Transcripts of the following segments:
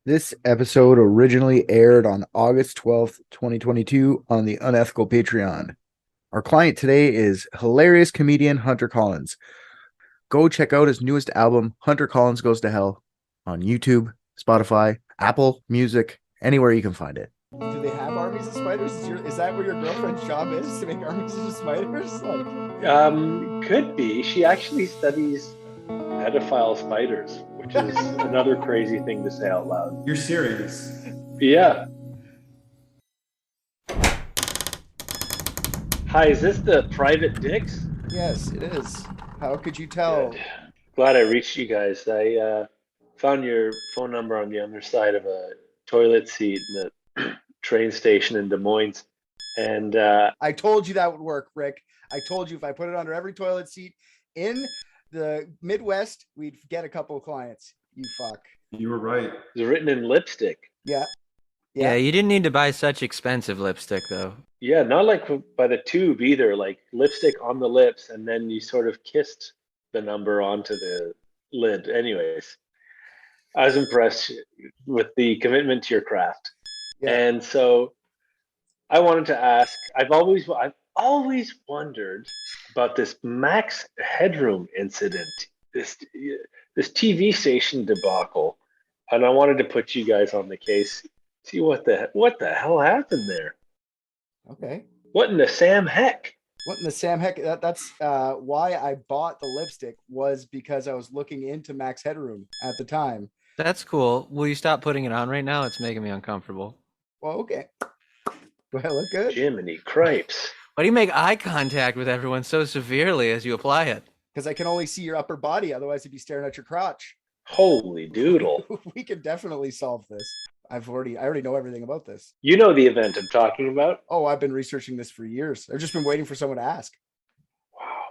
This episode originally aired on August 12th, 2022 on the Unethical Patreon. Our client today is hilarious comedian Hunter Collins. Go check out his newest album, Hunter Collins Goes to Hell, on YouTube, Spotify, Apple Music, anywhere you can find it. Do they have armies of spiders? Is that where your girlfriend's job is, to make armies of spiders? Could be. She actually studies pedophile spiders, which is another crazy thing to say out loud. You're serious? Yeah. Hi, is this the private dicks? Yes, it is. How could you tell? Good. Glad I reached you guys. I found your phone number on the underside of a toilet seat in a train station in Des Moines. And I told you that would work, Rick. I told you if I put it under every toilet seat in the Midwest, we'd get a couple of clients. You fuck. You were right. it's written in lipstick. Yeah. Yeah, you didn't need to buy such expensive lipstick, though. Yeah, not like by the tube either, like lipstick on the lips, and then you sort of kissed the number onto the lid. Anyways, I was impressed with the commitment to your craft. Yeah. And so I wanted to ask, I've always wondered about this Max Headroom incident, this TV station debacle. And I wanted to put you guys on the case, see what the hell happened there. Okay. What in the Sam heck? What in the Sam heck? That's why I bought the lipstick, was because I was looking into Max Headroom at the time. That's cool. Will you stop putting it on right now? It's making me uncomfortable. Well, okay. Do I look good? Jiminy cripes. Why do you make eye contact with everyone so severely as you apply it? Because I can only see your upper body. Otherwise, you'd be staring at your crotch. Holy doodle. We can definitely solve this. I already know everything about this. You know the event I'm talking about? Oh, I've been researching this for years. I've just been waiting for someone to ask. Wow.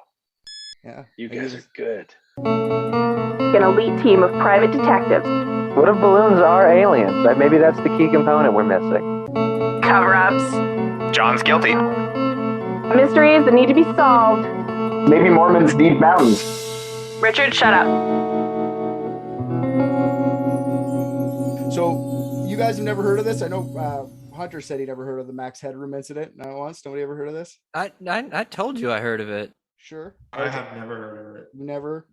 Yeah. You guys are good. An elite team of private detectives. What if balloons are aliens? Maybe that's the key component we're missing. Cover-ups. John's guilty. Mysteries that need to be solved. Maybe Mormons need mountains. Richard, shut up. So, you guys have never heard of this? I know Hunter said he never heard of the Max Headroom incident. Not once. Nobody ever heard of this? I told you I heard of it. Sure. I have never heard of it. Never.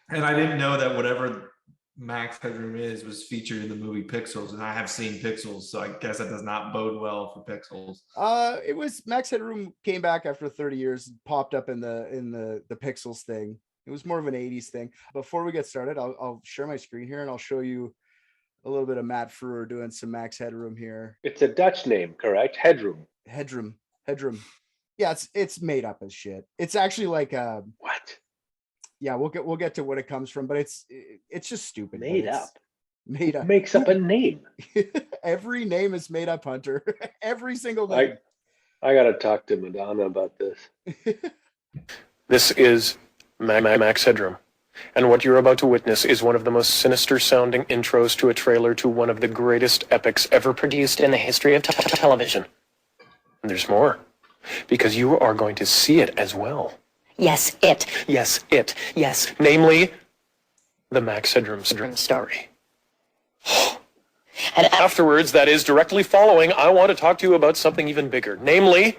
And I didn't know that whatever Max Headroom was featured in the movie Pixels, and I have seen Pixels, so I guess that does not bode well for Pixels. It was Max Headroom came back after 30 years, popped up in the Pixels thing. It was more of an 80s thing. Before we get started, I'll share my screen here and I'll show you a little bit of Matt Frewer doing some Max Headroom here. It's a Dutch name, correct? Headroom. Headroom. Yeah, it's made up as shit. It's actually like What? yeah, we'll get to what it comes from, but it's just stupid. Made up. Made up. Makes up a name. Every name is made up, Hunter. Every single name. I gotta talk to Madonna about this. This is Max Headroom, and what you're about to witness is one of the most sinister-sounding intros to a trailer to one of the greatest epics ever produced in the history of television. And there's more, because you are going to see it as well. Yes, it. Yes, it. Yes, namely, the Max Headroom story. And Afterwards, that is directly following, I want to talk to you about something even bigger, namely,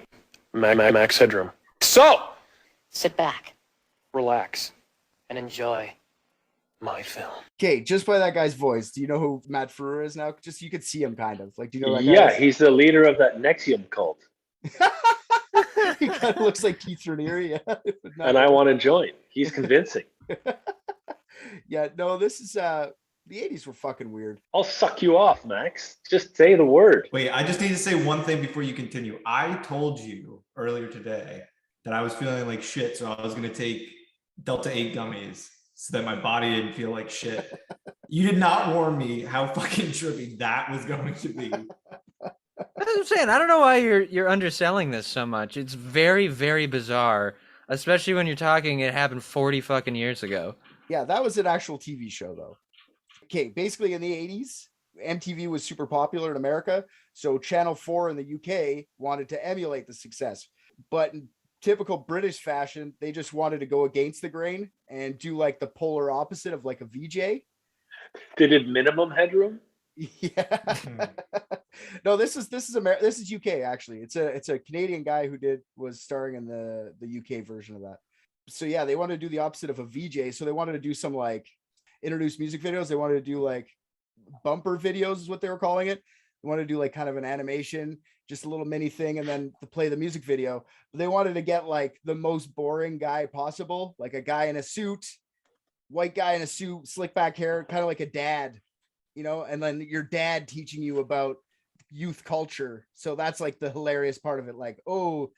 Max Headroom. So, sit back relax. and enjoy. My film. Okay, just by that guy's voice, do you know who Matt Frewer is now? Just you could see him kind of. Like, do you know that guy? Yeah, he's the leader of that Nexium cult. He kind of looks like Keith Raniere, yeah. And I want to join. He's convincing. Yeah, no, this is the 80s were fucking weird. I'll suck you off, Max. Just say the word. Wait, I just need to say one thing before you continue. I told you earlier today that I was feeling like shit, so I was going to take Delta 8 gummies so that my body didn't feel like shit. You did not warn me how fucking trippy that was going to be. That's what I'm saying. I don't know why you're underselling this so much. It's very, very bizarre, especially when you're talking it happened 40 fucking years ago. Yeah, that was an actual TV show though. Okay, basically in the 80s, MTV was super popular in America, so Channel 4 in the UK wanted to emulate the success. But in typical British fashion, they just wanted to go against the grain and do like the polar opposite of like a VJ. They did minimum headroom? Yeah. No, this is this is UK actually. It's a Canadian guy who was starring in the UK version of that. So yeah, they wanted to do the opposite of a VJ. So they wanted to do some like introduce music videos. They wanted to do like bumper videos is what they were calling it. They wanted to do like kind of an animation, just a little mini thing, and then to play the music video. But they wanted to get like the most boring guy possible, like a guy in a suit, white guy in a suit, slick back hair, kind of like a dad, and then your dad teaching you about youth culture. So that's like the hilarious part of it. Like, oh,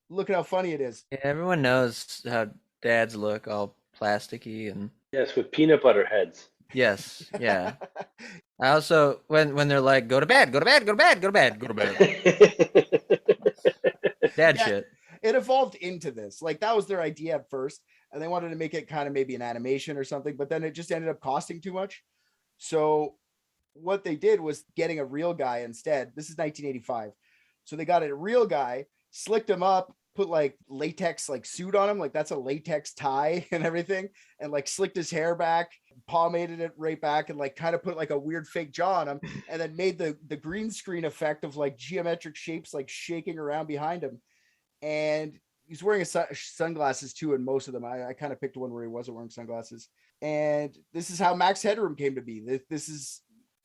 look at how funny it is. Yeah, everyone knows how dads look, all plasticky and Yes, with peanut butter heads. yes, yeah. I also when they're like, go to bed, go to bed, go to bed, go to bed, go to bed. Dad shit. It evolved into this. Like that was their idea at first, and they wanted to make it kind of maybe an animation or something, but then it just ended up costing too much. So what they did was getting a real guy instead. This is 1985. So they got a real guy, slicked him up, put like latex like suit on him, like that's a latex tie and everything, and like slicked his hair back, pomaded it right back, and like kind of put like a weird fake jaw on him, and then made the green screen effect of like geometric shapes like shaking around behind him. And he's wearing sunglasses too in most of them. I kind of picked one where he wasn't wearing sunglasses. And this is how Max Headroom came to be. This is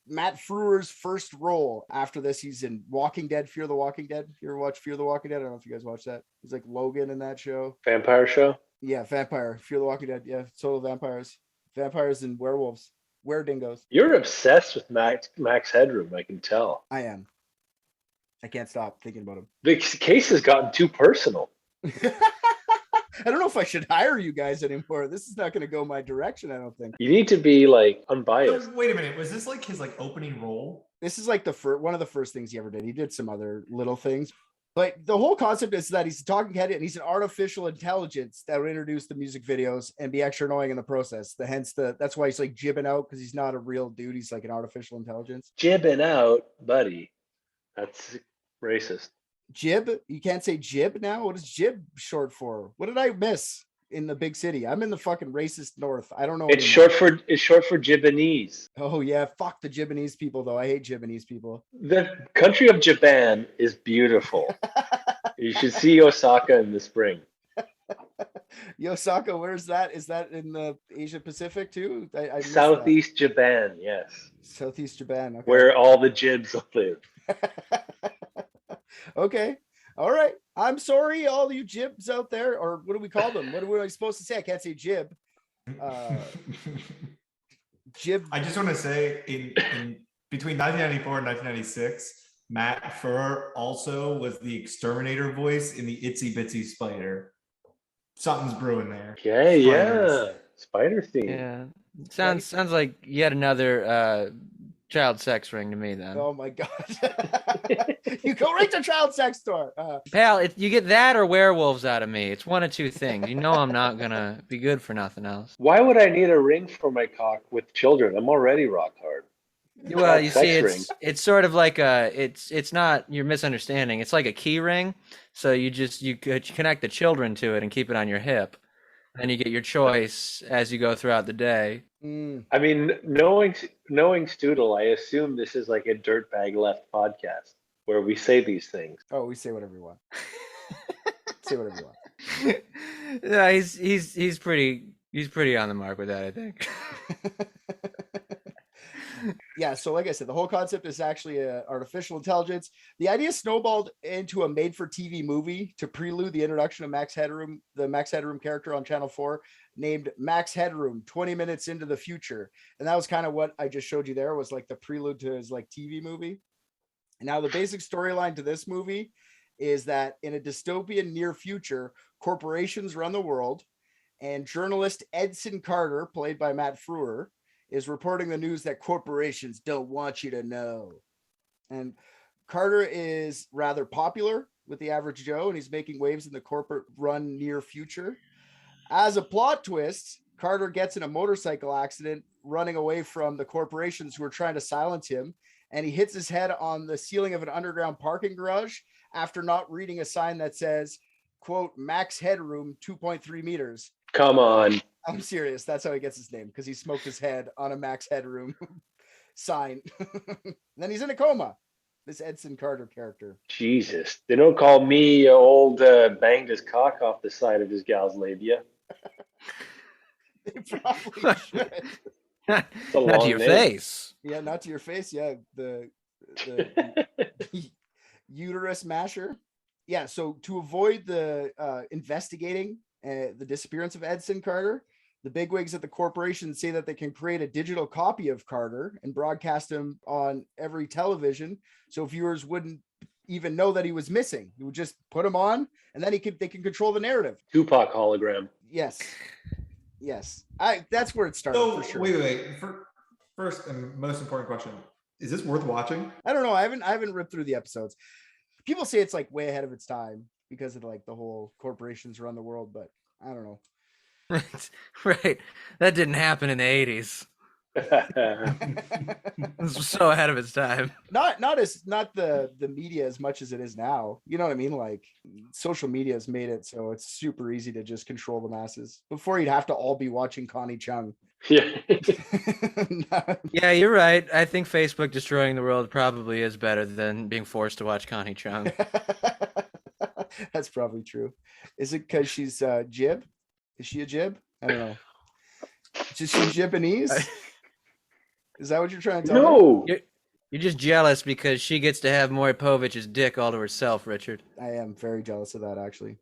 Matt Frewer's first role. After this, he's in Walking Dead, Fear the Walking Dead. You ever watch Fear the Walking Dead? I don't know if you guys watch that. He's like Logan in that show. Vampire show? Yeah, vampire. Fear the Walking Dead. Yeah, total vampires. Vampires and werewolves. Were-dingoes. You're obsessed with Max Headroom, I can tell. I am. I can't stop thinking about him. The case has gotten too personal. I don't know if I should hire you guys anymore. This is not going to go my direction, I don't think. You need to be like unbiased. Wait a minute. Was this like his like opening role? This is like one of the first things he ever did. He did some other little things, but the whole concept is that he's a talking head and he's an artificial intelligence that would introduce the music videos and be extra annoying in the process. That's why he's like jibbing out, because he's not a real dude. He's like an artificial intelligence. Jibbing out, buddy. That's racist. Jib? You can't say jib now? What is jib short for? What did I miss in the big city? I'm in the fucking racist north. I don't know. It's short for Jibanese. Oh yeah, fuck the Jibanese people though. I hate Jibanese people. The country of Japan is beautiful. You should see Osaka in the spring. Osaka, where's that? Is that in the Asia Pacific too? I Southeast Japan, yes. Southeast Japan, okay. Where all the jibs live. Okay. All right. I'm sorry, all you jibs out there, or what do we call them? What am I supposed to say? I can't say jib. Jib. I just want to say in between 1994 and 1996, Matt Furr also was the exterminator voice in the Itsy Bitsy Spider. Something's brewing there. Okay, Spiders. yeah. Spider theme. Yeah. Sounds like yet another child sex ring to me then. Oh my god. You go right to child sex store. Pal, you get that or werewolves out of me. It's one of two things. You know I'm not gonna be good for nothing else. Why would I need a ring for my cock with children? I'm already rock hard. Well, you see, it's sort of like it's not, you're misunderstanding. It's like a key ring. So you connect the children to it and keep it on your hip. And you get your choice as you go throughout the day. I mean, knowing Stoodle, I assume this is like a Dirtbag Left podcast where we say these things. Oh, we say whatever we want. Say whatever you want. Yeah, he's pretty on the mark with that, I think. Yeah, so like I said, the whole concept is actually artificial intelligence. The idea snowballed into a made-for-TV movie to prelude the introduction of Max Headroom, the Max Headroom character on Channel 4, named Max Headroom, 20 Minutes into the Future. And that was kind of what I just showed you there, was like the prelude to his like TV movie. Now, the basic storyline to this movie is that in a dystopian near future, corporations run the world, and journalist Edson Carter, played by Matt Frewer, is reporting the news that corporations don't want you to know. And Carter is rather popular with the average Joe, and he's making waves in the corporate run near future. As a plot twist, Carter gets in a motorcycle accident running away from the corporations who are trying to silence him, and he hits his head on the ceiling of an underground parking garage after not reading a sign that says, quote, Max Headroom 2.3 meters. Come on. I'm serious. That's how he gets his name, because he smoked his head on a Max Headroom sign. Then he's in a coma. This Edson Carter character. Jesus. They don't call me old banged his cock off the side of his gal's labia. They probably should. Not a to long your name. face. Yeah, not to your face. Yeah, the uterus masher. Yeah, so to avoid the investigating the disappearance of Edson Carter, the bigwigs at the corporation say that they can create a digital copy of Carter and broadcast him on every television, so viewers wouldn't even know that he was missing. You would just put him on, and then they can control the narrative. Tupac hologram. Yes. That's where it started. So for sure. wait. First and most important question: is this worth watching? I don't know. I haven't ripped through the episodes. People say it's like way ahead of its time because of like the whole corporations run the world, but I don't know. Right. That didn't happen in the 80s. This was so ahead of its time. Not the media as much as it is now. You know what I mean? Like social media has made it so it's super easy to just control the masses. Before you'd have to all be watching Connie Chung. Yeah. Yeah, you're right. I think Facebook destroying the world probably is better than being forced to watch Connie Chung. That's probably true. Is it because she's Jib? Is she a Jib? I don't know. Is she Jibbanese? Is that what you're trying to tell me? No. You're just jealous because she gets to have Maury Povich's dick all to herself, Richard. I am very jealous of that, actually.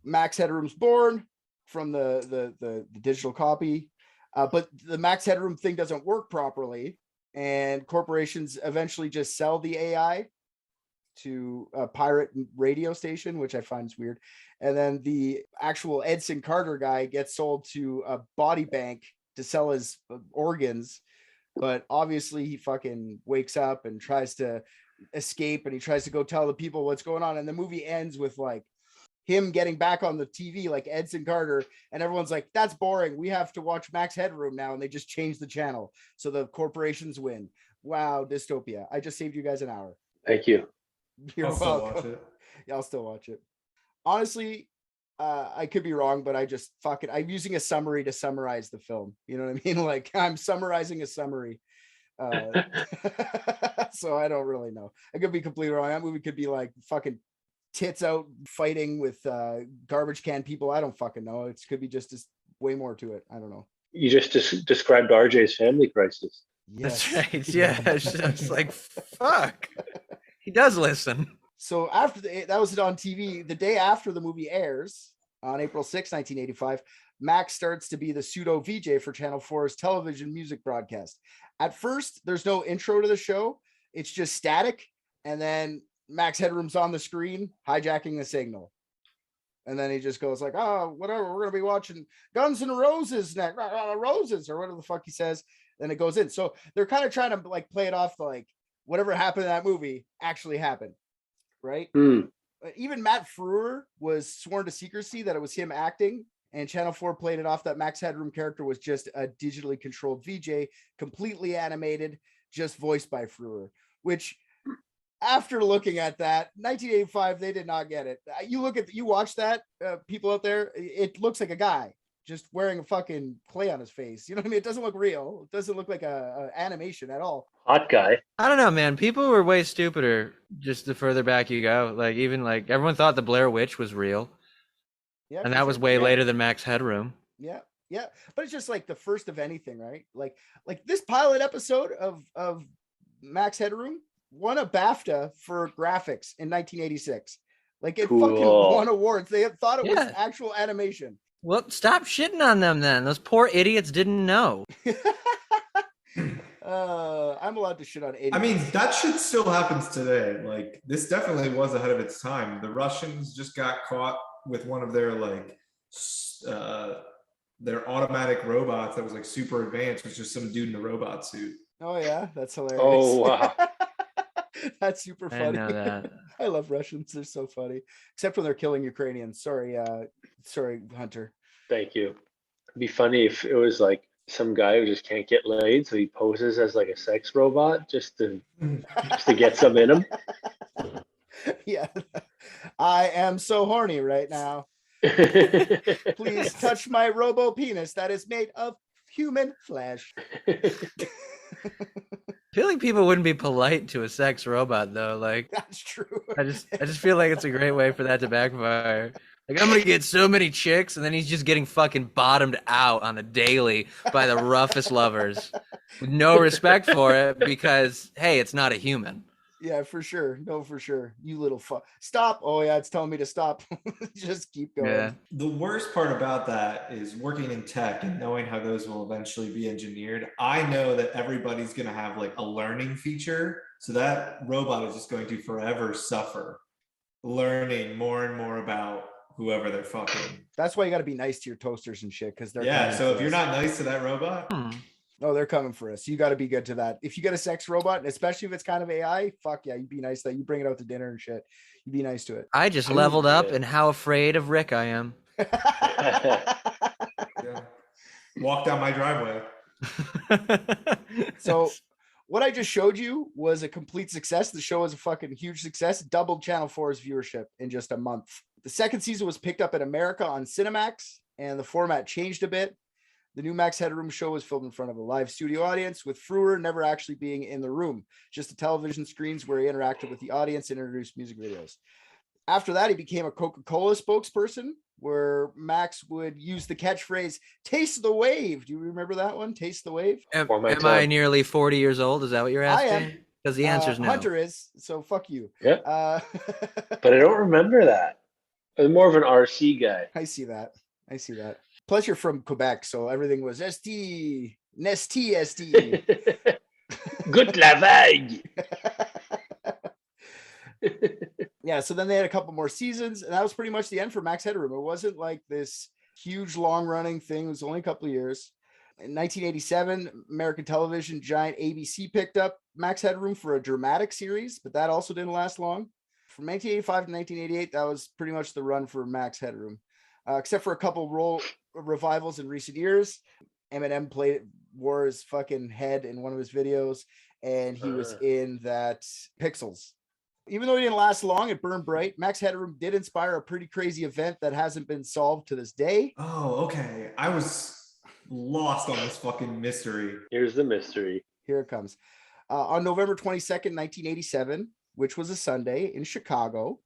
Max Headroom's born from the digital copy, but the Max Headroom thing doesn't work properly, and corporations eventually just sell the AI to a pirate radio station, which I find is weird. And then the actual Edson Carter guy gets sold to a body bank to sell his organs. But obviously he fucking wakes up and tries to escape, and he tries to go tell the people what's going on. And the movie ends with like him getting back on the TV like Edson Carter, and everyone's like, that's boring. We have to watch Max Headroom now. And they just change the channel. So the corporations win. Wow, dystopia. I just saved you guys an hour. Thank you. You're I'll still welcome. watch it. Yeah, I'll still watch it. Honestly, I could be wrong, but I just I'm using a summary to summarize the film. You know what I mean? Like I'm summarizing a summary. So I don't really know. I could be completely wrong. That movie could be like fucking tits out fighting with garbage can people. I don't fucking know. It could be just way more to it. I don't know. You just described RJ's family crisis. Yes. That's right. Yeah. It's just like, fuck. He does listen. So after that was it on TV. The day after the movie airs on April 6, 1985, Max starts to be the pseudo VJ for Channel 4's television music broadcast. At first, there's no intro to the show. It's just static. And then Max Headroom's on the screen hijacking the signal. And then he just goes like, oh, whatever. We're going to be watching Guns N' Roses next. Roses or whatever the fuck he says. Then it goes in. So they're kind of trying to like play it off like whatever happened in that movie actually happened. Right. Even Matt Frewer was sworn to secrecy that it was him acting, and Channel 4 played it off that Max Headroom character was just a digitally controlled VJ, completely animated, just voiced by Frewer, which after looking at that 1985, they did not get it. You watch that people out there, it looks like a guy just wearing a fucking clay on his face. You know what I mean? It doesn't look real. It doesn't look like a animation at all. Hot guy. I don't know, man. People were way stupider just the further back you go. Like even like everyone thought the Blair Witch was real. Yeah. And that was way later than Max Headroom. Yeah. Yeah. But it's just like the first of anything, right? Like this pilot episode of Max Headroom won a BAFTA for graphics in 1986. Like it fucking won awards. They thought it was actual animation. Well, stop shitting on them then. Those poor idiots didn't know. I'm allowed to shit on idiots. I mean, that shit still happens today. Like, this definitely was ahead of its time. The Russians just got caught with one of their their automatic robots that was like super advanced. It was just some dude in a robot suit. Oh yeah, that's hilarious. Oh wow. That's super funny. I know that. I love Russians. They're so funny. Except when they're killing Ukrainians. Sorry, Hunter. Thank you. It'd be funny if it was like some guy who just can't get laid, so he poses as like a sex robot just to get some in him. Yeah. I am so horny right now. Please touch my robo penis that is made of human flesh. I feel like people wouldn't be polite to a sex robot though. Like That's true. I just feel like it's a great way for that to backfire. Like I'm gonna get so many chicks, and then he's just getting fucking bottomed out on the daily by the roughest lovers with no respect for it because hey, it's not a human. Yeah, for sure. No, for sure. You little fuck. Stop. Oh yeah, it's telling me to stop. Just keep going. Yeah. The worst part about that is working in tech and knowing how those will eventually be engineered. I know that everybody's going to have like a learning feature. So that robot is just going to forever suffer learning more and more about whoever they're fucking. That's why you got to be nice to your toasters and shit, because they're Yeah. So if for you're us. not nice to that robot, Oh, they're coming for us. You got to be good to that. If you get a sex robot, and especially if it's kind of AI, fuck yeah, you'd be nice to that. You bring it out to dinner and shit. You'd be nice to it. I just leveled up in how afraid of Rick I am. yeah. Walk down my driveway. So what I just showed you was a complete success. The show was a fucking huge success. Doubled Channel 4's viewership in just a month. The second season was picked up in America on Cinemax, and the format changed a bit. The new Max Headroom show was filmed in front of a live studio audience, with Frewer never actually being in the room, just the television screens where he interacted with the audience and introduced music videos. After that, he became a Coca-Cola spokesperson, where Max would use the catchphrase, "Taste the wave." Do you remember that one? Taste the wave? Am I nearly 40 years old? Is that what you're asking? I am. Because the answer's no. Hunter is, so fuck you. Yeah. But I don't remember that. I'm more of an RC guy. I see that. Plus, you're from Quebec, so everything was ST, Nesty, ST. Good la vague. Yeah, so then they had a couple more seasons, and that was pretty much the end for Max Headroom. It wasn't like this huge, long-running thing. It was only a couple of years. In 1987, American television giant ABC picked up Max Headroom for a dramatic series, but that also didn't last long. From 1985 to 1988, that was pretty much the run for Max Headroom. Except for a couple role revivals in recent years. Eminem wore his fucking head in one of his videos, and he was in that Pixels. Even though he didn't last long, it burned bright. Max Headroom did inspire a pretty crazy event that hasn't been solved to this day. Oh, okay. I was lost on this fucking mystery. Here's the mystery. Here it comes. On November 22nd, 1987, which was a Sunday in Chicago,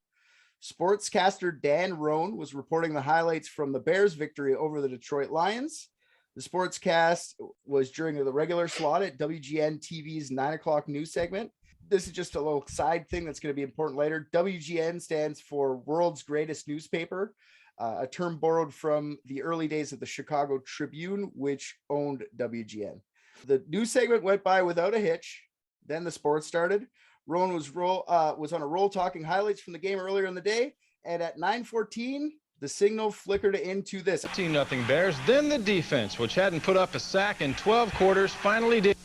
sportscaster Dan Roan was reporting the highlights from the Bears' victory over the Detroit Lions. The sportscast was during the regular slot at WGN TV's 9 o'clock news segment. This is just a little side thing that's going to be important later. WGN stands for World's Greatest Newspaper, a term borrowed from the early days of the Chicago Tribune, which owned WGN. The news segment went by without a hitch. Then the sports started. Rowan was on a roll talking highlights from the game earlier in the day, and at 9:14, the signal flickered into this. 15-0 Bears. Then the defense, which hadn't put up a sack in 12 quarters, finally did.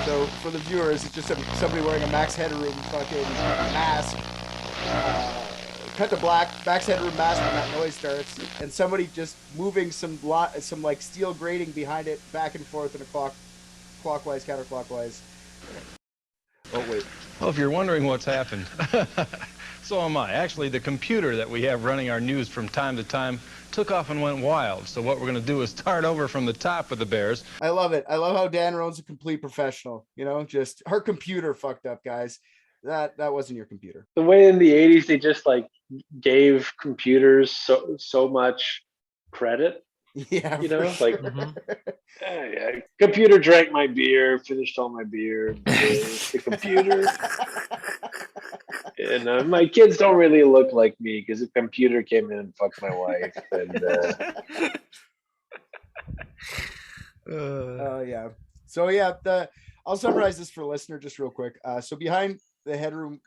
So for the viewers, it's just somebody wearing a Max Headroom fucking mask. Cut to black, Max Headroom mask when that noise starts, and somebody just moving some like steel grating behind it back and forth in a clockwise, counterclockwise. Oh wait. Well, if you're wondering what's happened, so am I. Actually, the computer that we have running our news from time to time took off and went wild. So what we're going to do is start over from the top of the Bears. I love it. I love how Dan Roan's a complete professional. You know, just her computer fucked up, guys. That wasn't your computer. The way in the 80s they just like gave computers so much credit. Yeah, you know, sure. like yeah, computer drank my beer, finished all my beer. The computer. And my kids don't really look like me because the computer came in and fucked my wife. And yeah. So yeah, I'll summarize this for the listener just real quick. So behind the headroom,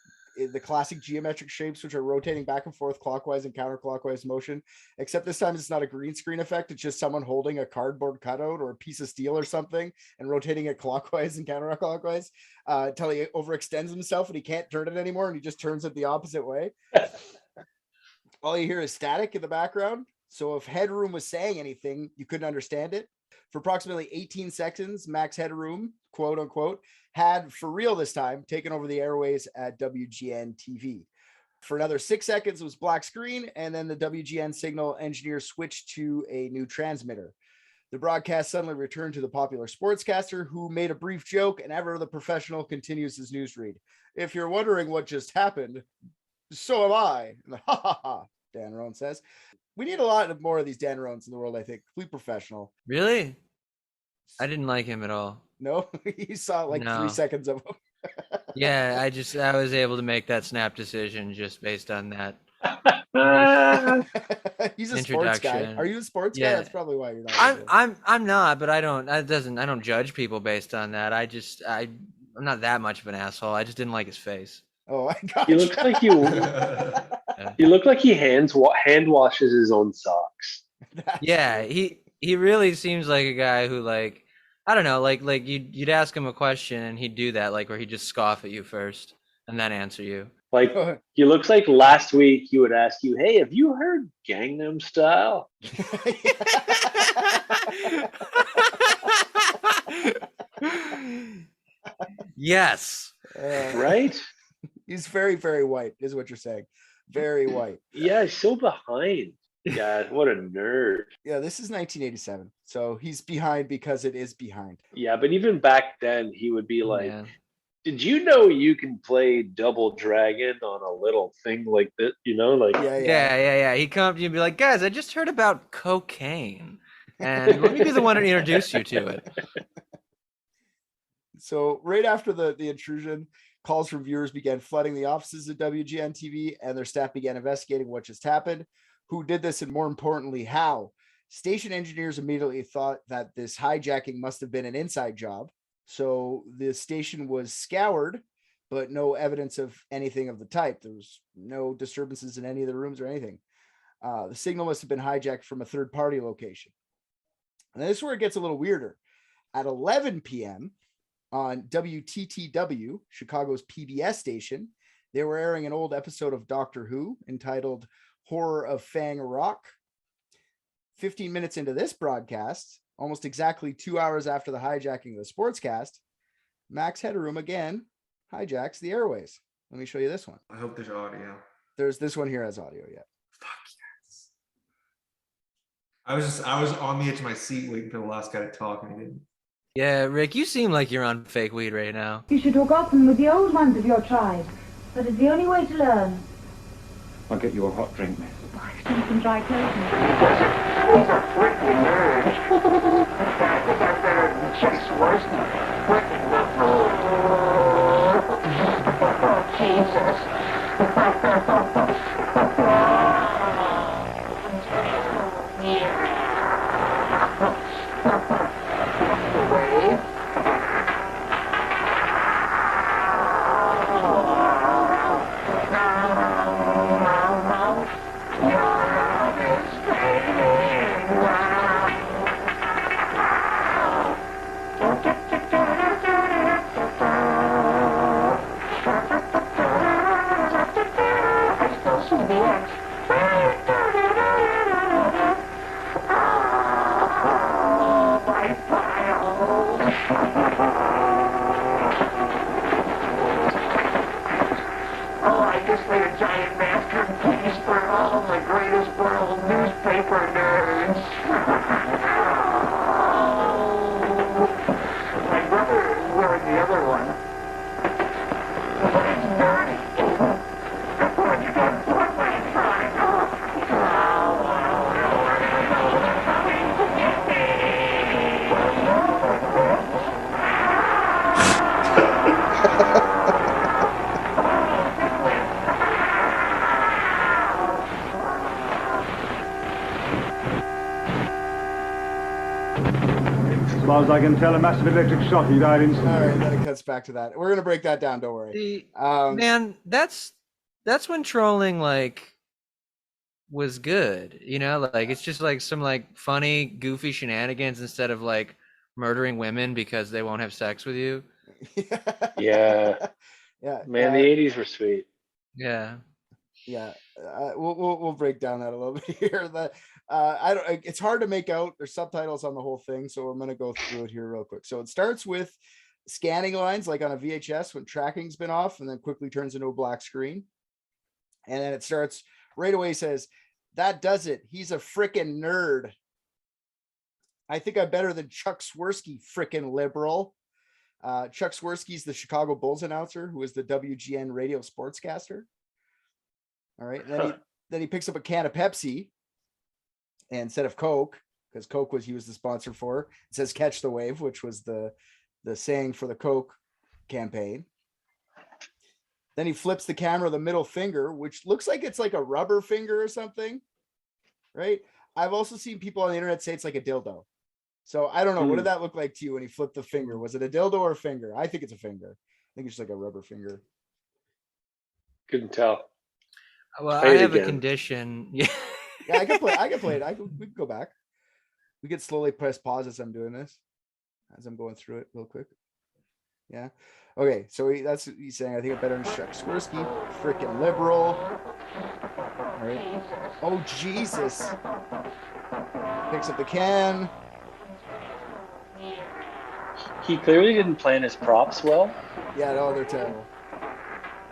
the classic geometric shapes, which are rotating back and forth clockwise and counterclockwise motion, except this time it's not a green screen effect. It's just someone holding a cardboard cutout or a piece of steel or something and rotating it clockwise and counterclockwise until he overextends himself and he can't turn it anymore and he just turns it the opposite way. All you hear is static in the background. So if Headroom was saying anything, you couldn't understand it. For approximately 18 seconds, Max Headroom, quote unquote, had for real this time taken over the airways at WGN TV. For another 6 seconds, it was black screen, and then the WGN signal engineer switched to a new transmitter. The broadcast suddenly returned to the popular sportscaster, who made a brief joke, and ever the professional continues his news read. If you're wondering what just happened, so am I. Ha ha ha, Dan Roan says. We need a lot more of these Dan Roans in the world, I think. Complete professional. Really? I didn't like him at all. No, you saw like 3 seconds of him. Yeah, I was able to make that snap decision just based on that. He's a sports guy. Are you a sports guy? That's probably why you're not. I'm not, but I don't judge people based on that. I'm not that much of an asshole. I just didn't like his face. Oh, I got you. Look like you. You look like he hand washes his own socks. Yeah, he really seems like a guy who, like, I don't know, like you'd ask him a question and he'd do that, like where he'd just scoff at you first and then answer you. Like, he looks like last week he would ask you, "Hey, have you heard Gangnam Style?" Yes. Right? He's very, very white, is what you're saying. Very white. Yeah, he's so behind. Yeah, what a nerd. Yeah, this is 1987. So he's behind because it is behind. Yeah, but even back then, he would be like, did you know you can play Double Dragon on a little thing like this? You know, like yeah. He'd come up to you and be like, "Guys, I just heard about cocaine, and let me be the one to introduce you to it." So right after the intrusion, calls from viewers began flooding the offices of WGN TV, and their staff began investigating what just happened, who did this, and more importantly, how. Station engineers immediately thought that this hijacking must have been an inside job. So the station was scoured, but no evidence of anything of the type. There was no disturbances in any of the rooms or anything. The signal must have been hijacked from a third-party location. And this is where it gets a little weirder. At 11 p.m. on WTTW, Chicago's PBS station, they were airing an old episode of Doctor Who entitled Horror of Fang Rock. 15 minutes into this broadcast, almost exactly 2 hours after the hijacking of the sportscast, Max Headroom again hijacks the airways. Let me show you this one. I hope there's audio. There's this one here has audio, yeah. Fuck yes. I was on the edge of my seat waiting for the last guy to talk, and he didn't. Yeah, Rick, you seem like you're on fake weed right now. You should talk often with the old ones of your tribe. That is the only way to learn. I'll get you a hot drink, miss. Some dry clothing. As far as I can tell, a massive electric shock. He died instantly. All right, then it cuts back to that. We're gonna break that down. Don't worry. Man, that's when trolling like was good. You know, like it's just like some like funny, goofy shenanigans instead of like murdering women because they won't have sex with you. Yeah. Yeah. Man, the 80s were sweet. Yeah. Yeah. We'll break down that a little bit here. I don't. It's hard to make out. There's subtitles on the whole thing, so I'm gonna go through it here real quick. So it starts with scanning lines like on a VHS when tracking's been off, and then quickly turns into a black screen. And then it starts right away. Says that does it. He's a frickin' nerd. I think I'm better than Chuck Swirsky, frickin' liberal. Chuck Swirsky's the Chicago Bulls announcer who is the WGN radio sportscaster. All right. And then he picks up a can of Pepsi and instead of Coke, because Coke he was the sponsor for, it says catch the wave, which was the saying for the Coke campaign. Then he flips the camera the middle finger, which looks like it's like a rubber finger or something. Right. I've also seen people on the internet say it's like a dildo. So I don't know. What did that look like to you when he flipped the finger? Was it a dildo or a finger? I think it's a finger. I think it's like a rubber finger. Couldn't tell. Well, I have a condition. Yeah. Yeah, I can play it. We can go back. We could slowly press pause as I'm doing this, as I'm going through it real quick. Yeah. Okay. So that's what he's saying. I think I'm better than Chuck Swirsky. Freaking liberal. All right. Oh, Jesus. Picks up the can. He clearly didn't plan his props well. Yeah, no, they're terrible.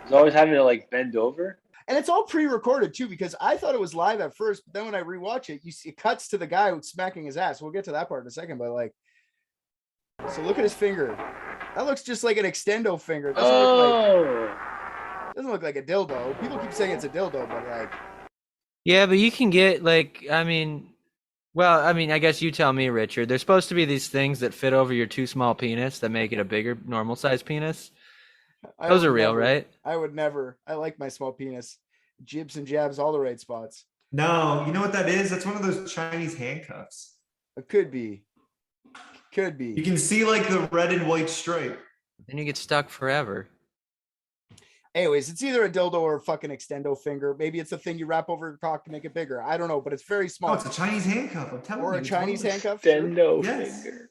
He's always having to like bend over. And it's all pre-recorded too, because I thought it was live at first, but then when I rewatch it, you see it cuts to the guy who's smacking his ass. We'll get to that part in a second, but like, so look at his finger. That looks just like an extendo finger. It doesn't look like a dildo. People keep saying it's a dildo, but like. Yeah, but you can get like, I mean, I guess you tell me, Richard. There's supposed to be these things that fit over your too small penis that make it a bigger, normal size penis. Those are real, right? I would never. I like my small penis. Jibs and jabs, all the right spots. No, you know what that is? That's one of those Chinese handcuffs. It could be. Could be. You can see like the red and white stripe. Then you get stuck forever. Anyways, it's either a dildo or a fucking extendo finger. Maybe it's a thing you wrap over your cock to make it bigger. I don't know, but it's very small. Oh, it's a Chinese handcuff. I'm telling you. Or a Chinese handcuff. Extendo finger.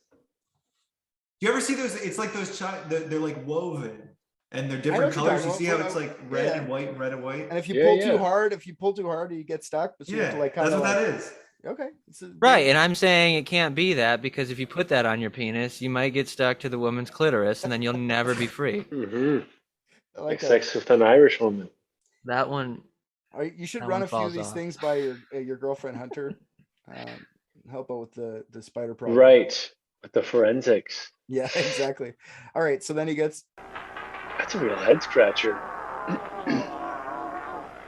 Do you ever see those? It's like those. They're like woven. And they're different colors. You see how it's like red and white, red and white. And if you pull too hard, you get stuck. So you have to like that's what that is. Okay. Right, and I'm saying it can't be that because if you put that on your penis, you might get stuck to the woman's clitoris, and then you'll never be free. Like sex with an Irish woman. That one. You should run a few of these things by your girlfriend Hunter. Help out with the spider problem. Right, with the forensics. Yeah, exactly. All right, so then he gets. That's a real head scratcher.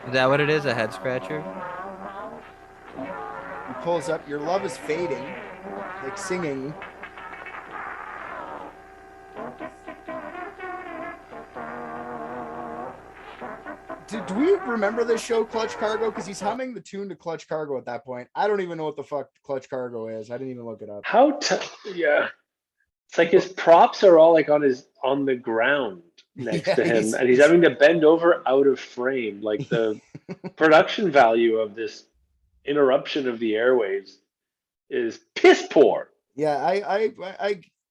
Is that what it is? A head scratcher? He pulls up. Your love is fading, like singing. Do we remember this show, Clutch Cargo? Because he's humming the tune to Clutch Cargo at that point. I don't even know what the fuck Clutch Cargo is. I didn't even look it up. Yeah. It's like his props are all like on the ground next to him, and he's having to bend over out of frame. Like the production value of this interruption of the airwaves is piss poor. Yeah,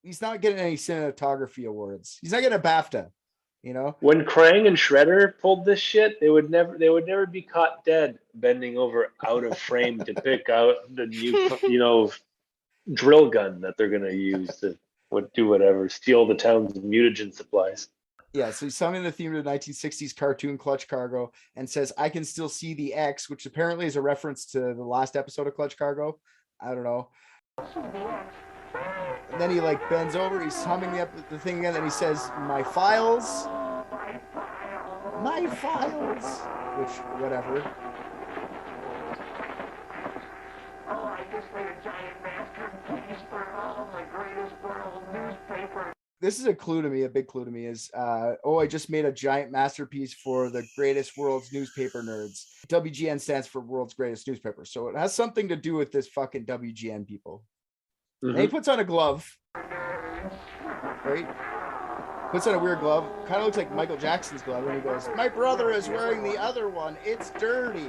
he's not getting any cinematography awards. He's not getting a BAFTA. You know, when Krang and Shredder pulled this shit, they would never be caught dead bending over out of frame to pick out the new, drill gun that they're gonna use to do whatever, steal the town's mutagen supplies. Yeah, so he's summing the theme to the 1960s cartoon Clutch Cargo and says, "I can still see the X," which apparently is a reference to the last episode of Clutch Cargo. I don't know. And then he like bends over, he's humming the thing again, and he says, my files, which, whatever. This is a clue to me, a big clue to me is, I just made a giant masterpiece for the greatest world's newspaper nerds. WGN stands for world's greatest newspaper. So it has something to do with this fucking WGN people. And he puts on a glove, right? Puts on a weird glove. Kind of looks like Michael Jackson's glove. And he goes, my brother is wearing the other one. It's dirty.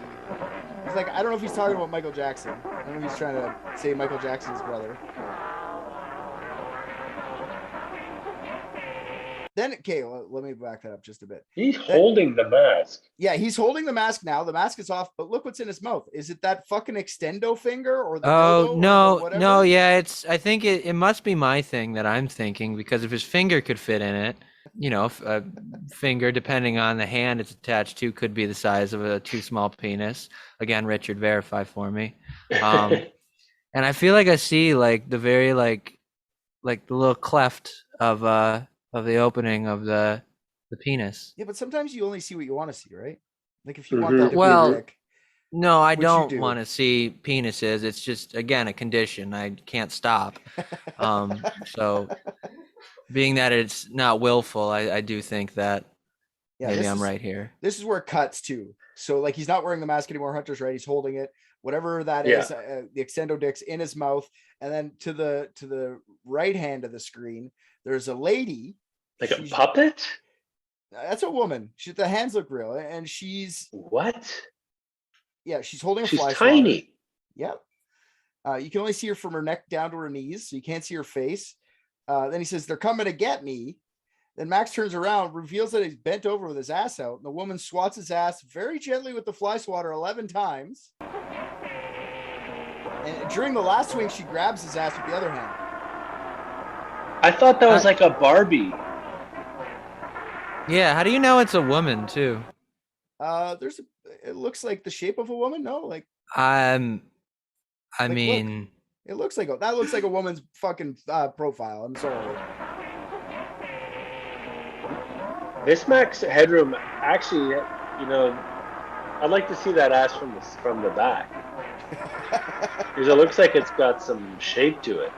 He's like, I don't know if he's talking about Michael Jackson. I don't know if he's trying to say Michael Jackson's brother. Then okay, let me back that up just a bit. He's holding the mask. Yeah, he's holding the mask now. The mask is off, but look what's in his mouth. Is it that fucking extendo finger or the Oh dildo or the no, whatever? no, yeah, I think it must be my thing that I'm thinking, because if his finger could fit in it, you know, a finger, depending on the hand it's attached to, could be the size of a too small penis. Again, Richard, verify for me. And I feel like I see like the very like the little cleft of the opening of the penis. Yeah, but sometimes you only see what you want to see, right? Like if you want that to be a Well, dick, no, I which you don't do. want to see penises. It's just, again, a condition. I can't stop. So being that it's not willful, I do think that maybe I'm right here. This is where it cuts to. So like he's not wearing the mask anymore. Hunter's right. He's holding it, whatever that is. The extendo dick's in his mouth, and then to the right hand of the screen, there's a lady, like a puppet. That's a woman. The hands look real, and she's what? Yeah, she's holding a She's fly tiny. Swatter. Yep. You can only see her from her neck down to her knees, so you can't see her face. Then he says, "They're coming to get me." Then Max turns around, reveals that he's bent over with his ass out, and the woman swats his ass very gently with the fly swatter 11 times. And during the last swing, she grabs his ass with the other hand. I thought that was like a Barbie. Yeah, how do you know it's a woman too? It looks like the shape of a woman. No, like I like, mean, look, it looks like that looks like a woman's fucking profile. I'm sorry. This Max Headroom, actually, you know, I'd like to see that ass from the back, because it looks like it's got some shape to it.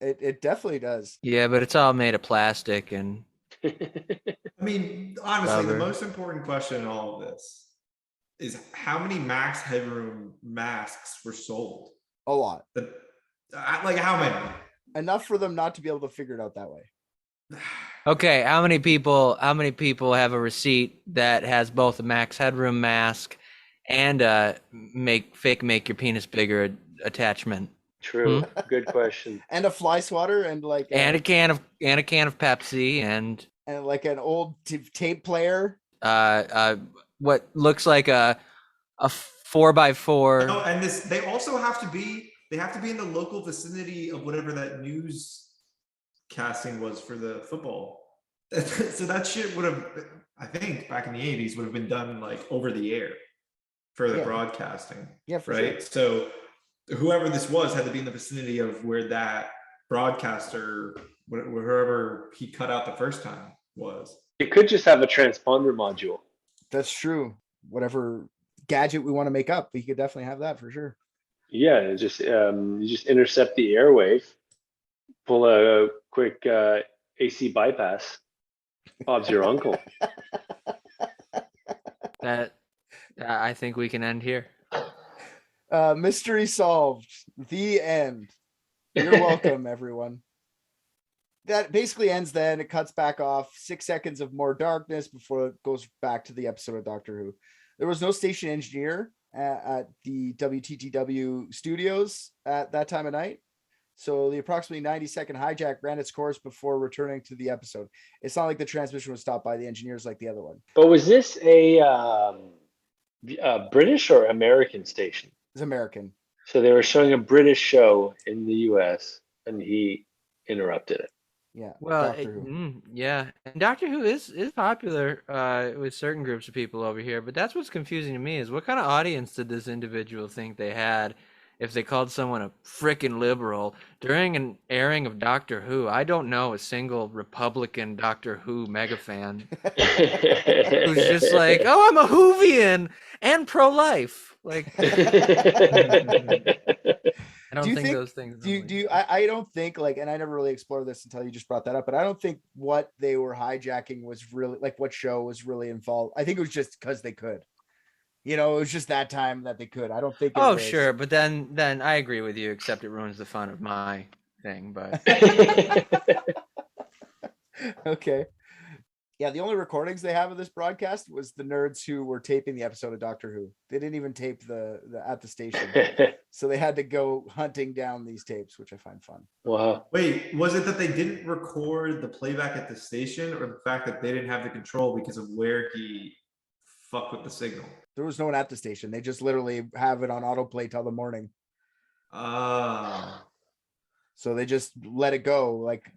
It definitely does. Yeah, but it's all made of plastic and. I mean, honestly, the most important question in all of this is how many Max Headroom masks were sold? A lot. Like how many? Enough for them not to be able to figure it out that way. Okay, how many people have a receipt that has both a Max Headroom mask and make your penis bigger attachment? True. Good question. And a fly swatter and like a can of Pepsi and like an old tape player. What looks like a 4x4. No, and they also have to be in the local vicinity of whatever that news casting was for the football. So that shit would have, I think, back in the 80s would have been done like over the air for the broadcasting. Yeah, for right. Sure. So whoever this was had to be in the vicinity of where that broadcaster, wherever he cut out the first time, was. It could just have a transponder module. That's true. Whatever gadget we want to make up, we could definitely have that for sure. Yeah, you just intercept the airwave, pull a quick AC bypass. Bob's your uncle. That I think we can end here. Mystery solved. The end. You're welcome, everyone. That basically ends then. It cuts back off. 6 seconds of more darkness before it goes back to the episode of Doctor Who. There was no station engineer at the WTTW studios at that time of night. So the approximately 90-second hijack ran its course before returning to the episode. It's not like the transmission was stopped by the engineers like the other one. But was this a British or American station? It's American. So they were showing a British show in the US and he interrupted it. Yeah. Well, yeah, and Doctor Who is popular with certain groups of people over here, but that's what's confusing to me is what kind of audience did this individual think they had if they called someone a frickin' liberal during an airing of Doctor Who? I don't know a single Republican Doctor Who mega fan who's just like, oh, I'm a Whovian and pro-life. Like, I don't think those things. I don't think like, and I never really explored this until you just brought that up, but I don't think what they were hijacking was really like what show was really involved. I think it was just because they could. You know, it was just that time that they could. I don't think. Oh, sure, but then I agree with you. Except it ruins the fun of my thing. But okay. Yeah, the only recordings they have of this broadcast was the nerds who were taping the episode of Doctor Who. They didn't even tape the at the station, so they had to go hunting down these tapes, which I find fun. Wow. Wait, was it that they didn't record the playback at the station, or the fact that they didn't have the control because of where he fucked with the signal? There was no one at the station. They just literally have it on autoplay till the morning. So they just let it go. Like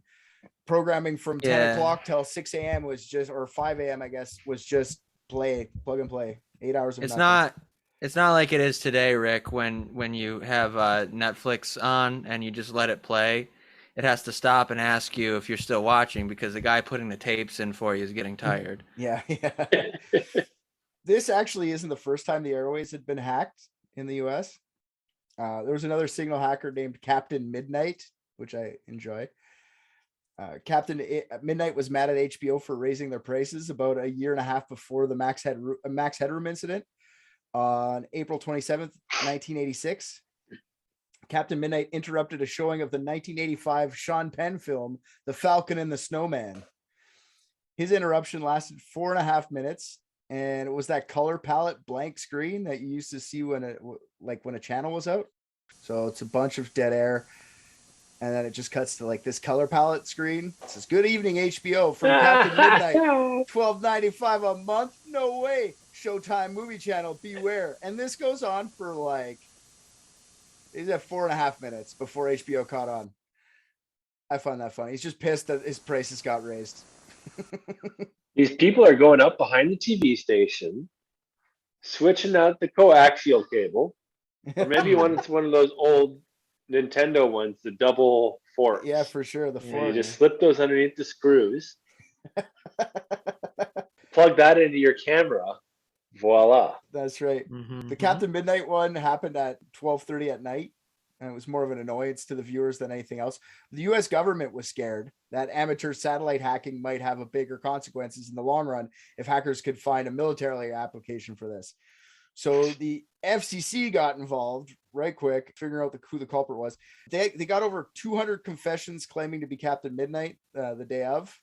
programming from 10 o'clock till 6 a.m. was just, or 5 a.m. I guess, was just plug and play. 8 hours of nothing. It's not like it is today, Rick, when you have Netflix on and you just let it play. It has to stop and ask you if you're still watching because the guy putting the tapes in for you is getting tired. Yeah. This actually isn't the first time the airways had been hacked in the US. There was another signal hacker named Captain Midnight, which I enjoy. Captain Midnight was mad at HBO for raising their prices about a year and a half before the Max Headroom incident on April 27th, 1986. Captain Midnight interrupted a showing of the 1985 Sean Penn film, The Falcon and the Snowman. His interruption lasted 4.5 minutes, and it was that color palette blank screen that you used to see when a channel was out. So it's a bunch of dead air. And then it just cuts to like this color palette screen. It says, "Good evening, HBO from Captain Midnight. $12.95 a month? No way. Showtime movie channel, beware." And this goes on for like, he's at 4.5 minutes before HBO caught on. I find that funny. He's just pissed that his prices got raised. These people are going up behind the TV station, switching out the coaxial cable, or maybe it's one of those old Nintendo ones, the double forks. Yeah, for sure. The fork. You just slip those underneath the screws, plug that into your camera, voila. That's right. The Captain Midnight one happened at 12:30 at night, and it was more of an annoyance to the viewers than anything else. The U.S. government was scared that amateur satellite hacking might have a bigger consequences in the long run if hackers could find a military application for this. So the FCC got involved right quick, figuring out who the culprit was. They got over 200 confessions claiming to be Captain Midnight the day of.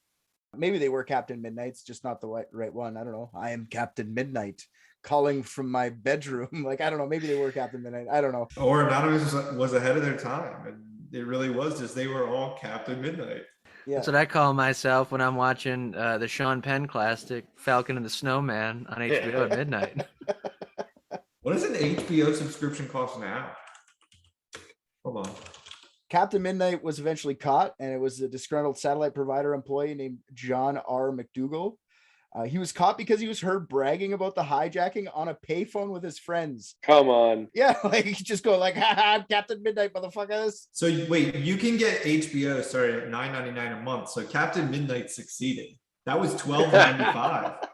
Maybe they were Captain Midnights, just not the right one. I don't know. I am Captain Midnight calling from my bedroom. Like, I don't know. Maybe they were Captain Midnight. I don't know. Or Anonymous was ahead of their time. And it really was just they were all Captain Midnight. Yeah. That's what I call myself when I'm watching the Sean Penn classic, Falcon and the Snowman on HBO at midnight. What does an HBO subscription cost now? Hold on. Captain Midnight was eventually caught, and it was a disgruntled satellite provider employee named John R. McDougall. He was caught because he was heard bragging about the hijacking on a payphone with his friends. Come on. Yeah, like just go like, "Ha ha, I'm Captain Midnight, motherfuckers." So wait, you can get HBO starting at $9.99 a month. So Captain Midnight succeeded. That was $12.95.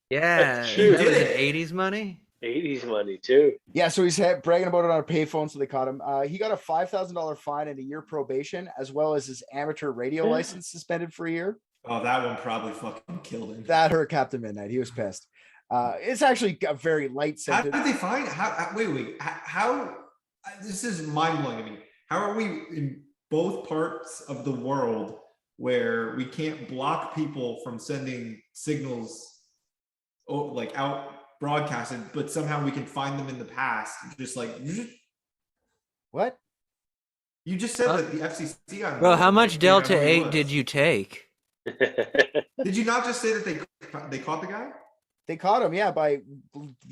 Yeah, That's that true. was it 80s money. 80s money too. Yeah, so he's bragging about it on a payphone, so they caught him. He got a $5,000 fine and a year probation, as well as his amateur radio license suspended for a year. Oh, that one probably fucking killed him. That hurt Captain Midnight. He was pissed. It's actually a very light sentence. How did they find? Wait. How? This is mind blowing to me. How are we in both parts of the world where we can't block people from sending signals, like out broadcasted, but somehow we can find them in the past? Just like what? You just said that the FCC got. Bro, how much Delta 8 did you take? Did you not just say that they caught the guy? They caught him, yeah, by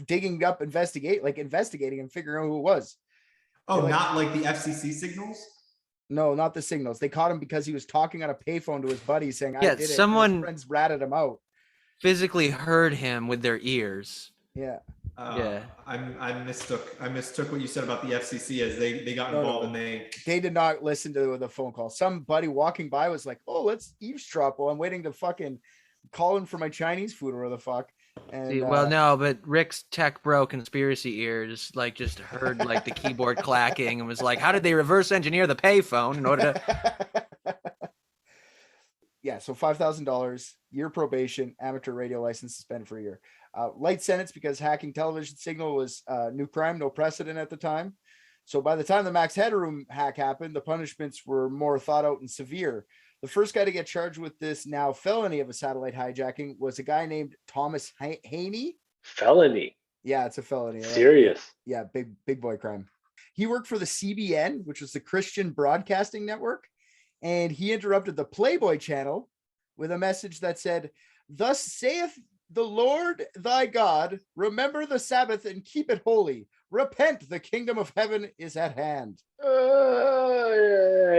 digging up, investigating and figuring out who it was. Oh, not like the FCC signals? No, not the signals. They caught him because he was talking on a payphone to his buddy saying, "I Yeah, did it." someone- And his friends ratted him out. Physically heard him with their ears. Yeah. Yeah. I mistook what you said about the FCC as they got involved and they did not listen to the phone call. Somebody walking by was like, "Oh, let's eavesdrop while I'm waiting to fucking call in for my Chinese food or the fuck." And See, well, no, but Rick's tech bro conspiracy ears like just heard like the keyboard clacking and was like, "How did they reverse engineer the payphone in order to?" Yeah, so $5,000, year probation, amateur radio license suspended for a year. Light sentence because hacking television signal was new crime, no precedent at the time. So by the time the Max Headroom hack happened, the punishments were more thought out and severe. The first guy to get charged with this now felony of a satellite hijacking was a guy named Thomas Haney. Felony. Yeah, it's a felony. Serious. Yeah, big boy crime. He worked for the CBN, which was the Christian Broadcasting Network, and he interrupted the Playboy channel with a message that said, "Thus saith the Lord thy God, remember the Sabbath and keep it holy. Repent, the kingdom of heaven is at hand."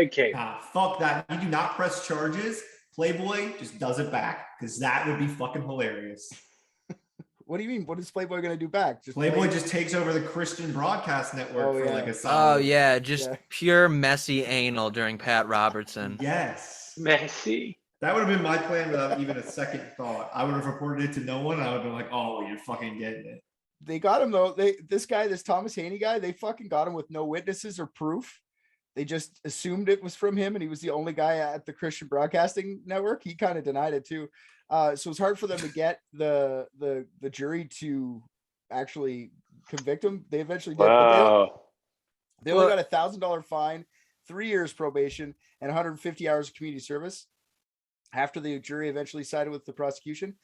Okay. Fuck that. You do not press charges. Playboy just does it back because that would be fucking hilarious. What do you mean? What is Playboy going to do back? Playboy just takes over the Christian Broadcast Network for like a solid. Oh yeah, just pure messy anal during Pat Robertson. Yes. Messy. That would have been my plan without even a second thought. I would have reported it to no one. And I would have been like, "Oh, you're fucking getting it." They got him though. This Thomas Haney guy, they fucking got him with no witnesses or proof. They just assumed it was from him, and he was the only guy at the Christian Broadcasting Network. He kind of denied it too. So it's hard for them to get the jury to actually convict him. They eventually did. Wow. They only got $1,000 fine, 3 years probation, and 150 hours of community service after the jury eventually sided with the prosecution.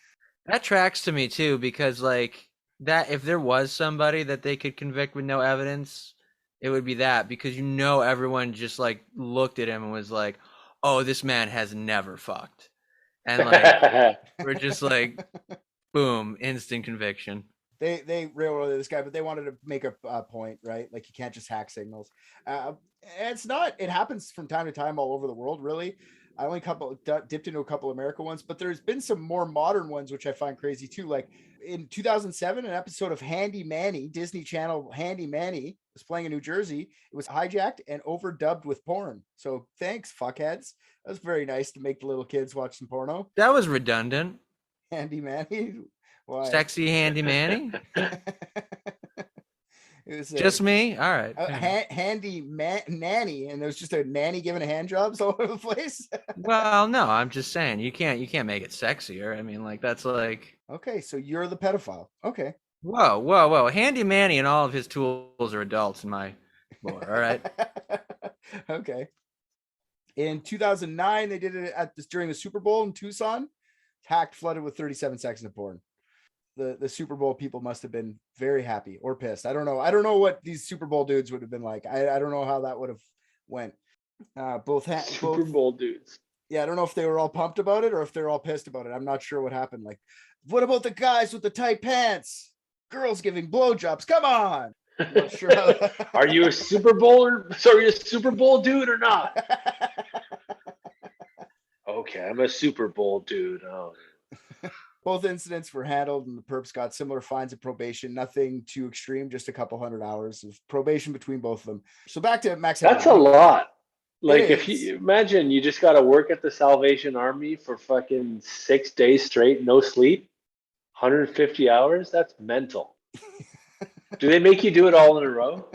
That tracks to me too, because like that, if there was somebody that they could convict with no evidence, it would be that, because everyone just like looked at him and was like, "Oh, this man has never fucked," and like we're just like, boom, instant conviction. They railroaded this guy, but they wanted to make a point, right? Like you can't just hack signals. It's not. It happens from time to time all over the world, really. I only dipped into a couple American ones, but there's been some more modern ones, which I find crazy too. Like in 2007, an episode of Handy Manny, Disney Channel Handy Manny, was playing in New Jersey. It was hijacked and overdubbed with porn. So thanks, fuckheads. That was very nice to make the little kids watch some porno. That was redundant. Handy Manny. Why? Sexy Handy Manny. It was just me. All right. Handy nanny, and there was just a nanny giving hand jobs all over the place. Well, no, I'm just saying you can't make it sexier. I mean, like that's like. Okay, so you're the pedophile. Okay. Whoa! Handy Manny and all of his tools are adults in my book. All right. Okay. In 2009, they did it during the Super Bowl in Tucson. Hacked, flooded with 37 seconds of porn. The Super Bowl people must have been very happy or pissed. I don't know what these Super Bowl dudes would have been like. I don't know how that would have went. Super Bowl dudes. Yeah, I don't know if they were all pumped about it or if they're all pissed about it. I'm not sure what happened. Like, what about the guys with the tight pants? Girls giving blowjobs. Come on. I'm not sure how Are you a Super Bowl dude or not? Okay, I'm a Super Bowl dude. Oh. Both incidents were handled and the perps got similar fines and probation. Nothing too extreme, just a couple 100 hours of probation between both of them. So back to Max Headroom. That's a lot. Like if you imagine you just got to work at the Salvation Army for fucking 6 days straight, no sleep, 150 hours. That's mental. Do they make you do it all in a row?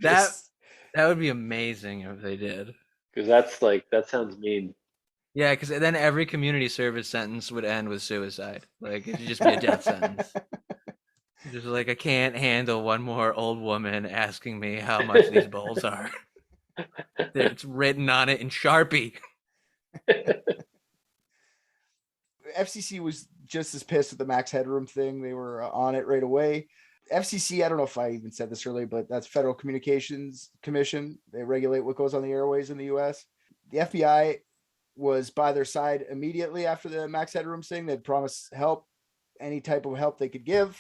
That would be amazing if they did. Because that sounds mean. Yeah, because then every community service sentence would end with suicide. Like it'd just be a death sentence. Just like I can't handle one more old woman asking me how much these bowls are. It's written on it in Sharpie. FCC was just as pissed with the Max Headroom thing. They were on it right away. FCC, I don't know if I even said this earlier, but that's Federal Communications Commission. They regulate what goes on the airways in the U.S. The FBI was by their side immediately after the Max Headroom thing. They'd promised help, any type of help they could give.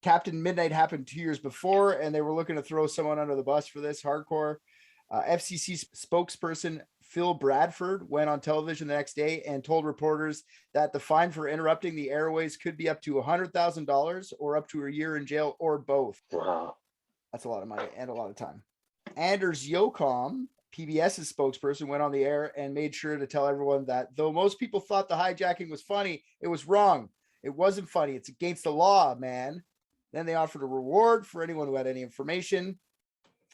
Captain Midnight happened 2 years before, and they were looking to throw someone under the bus for this hardcore. FCC spokesperson Phil Bradford went on television the next day and told reporters that the fine for interrupting the airways could be up to $100,000 or up to a year in jail or both. Wow. That's a lot of money and a lot of time. Anders Yocom, PBS's spokesperson, went on the air and made sure to tell everyone that though most people thought the hijacking was funny, it was wrong. It wasn't funny. It's against the law, man. Then they offered a reward for anyone who had any information.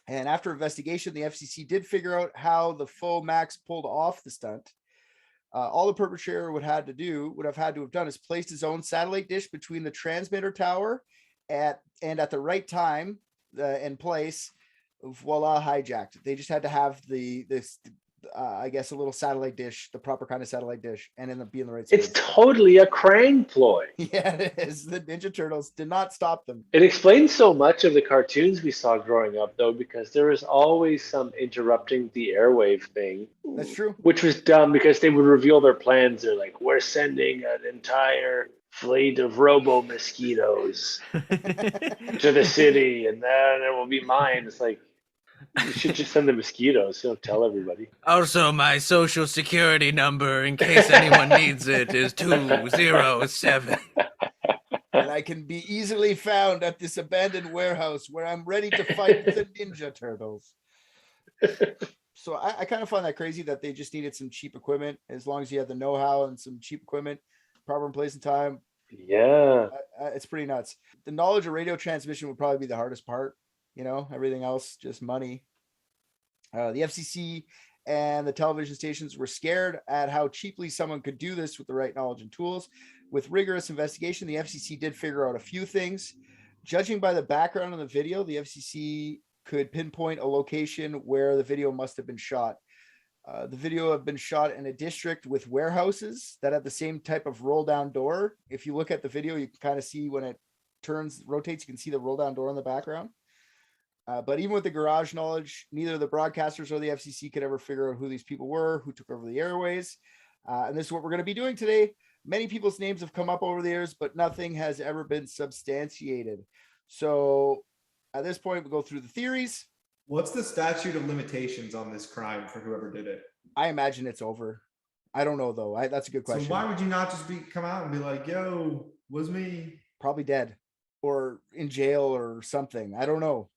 And after investigation, the FCC did figure out how the faux Max pulled off the stunt. All the perpetrator would have had to have done is placed his own satellite dish between the transmitter tower at the right time and place. Voila, hijacked. They just had to have the I guess, a little satellite dish, the proper kind of satellite dish, and end up being the right It's space. totally a Krang ploy. Yeah, it is. The Ninja Turtles did not stop them. It explains so much of the cartoons we saw growing up, though, because there was always some interrupting the airwave thing. That's true. Which was dumb because they would reveal their plans. They're like, we're sending an entire fleet of robo mosquitoes to the city, and then it will be mine. It's like, you should just send the mosquitoes. Don't tell everybody. Also, my social security number, in case anyone needs it, is 207. And I can be easily found at this abandoned warehouse where I'm ready to fight the Ninja Turtles. So I kind of find that crazy that they just needed some cheap equipment. As long as you have the know-how and some cheap equipment, proper in place and time. Yeah. It's pretty nuts. The knowledge of radio transmission would probably be the hardest part. Everything else, just money. The FCC and the television stations were scared at how cheaply someone could do this with the right knowledge and tools. With rigorous investigation, the FCC did figure out a few things. Judging by the background of the video, the FCC could pinpoint a location where the video must have been shot. The video had been shot in a district with warehouses that had the same type of roll down door. If you look at the video, you can kind of see when it rotates, you can see the roll down door in the background. But even with the garage knowledge, neither the broadcasters or the FCC could ever figure out who these people were, who took over the airways. And this is what we're going to be doing today. Many people's names have come up over the years, but nothing has ever been substantiated. So at this point, we'll go through the theories. What's the statute of limitations on this crime for whoever did it? I imagine it's over. I don't know, though. That's a good question. So why would you not just come out and be like, yo, was me? Probably dead or in jail or something. I don't know.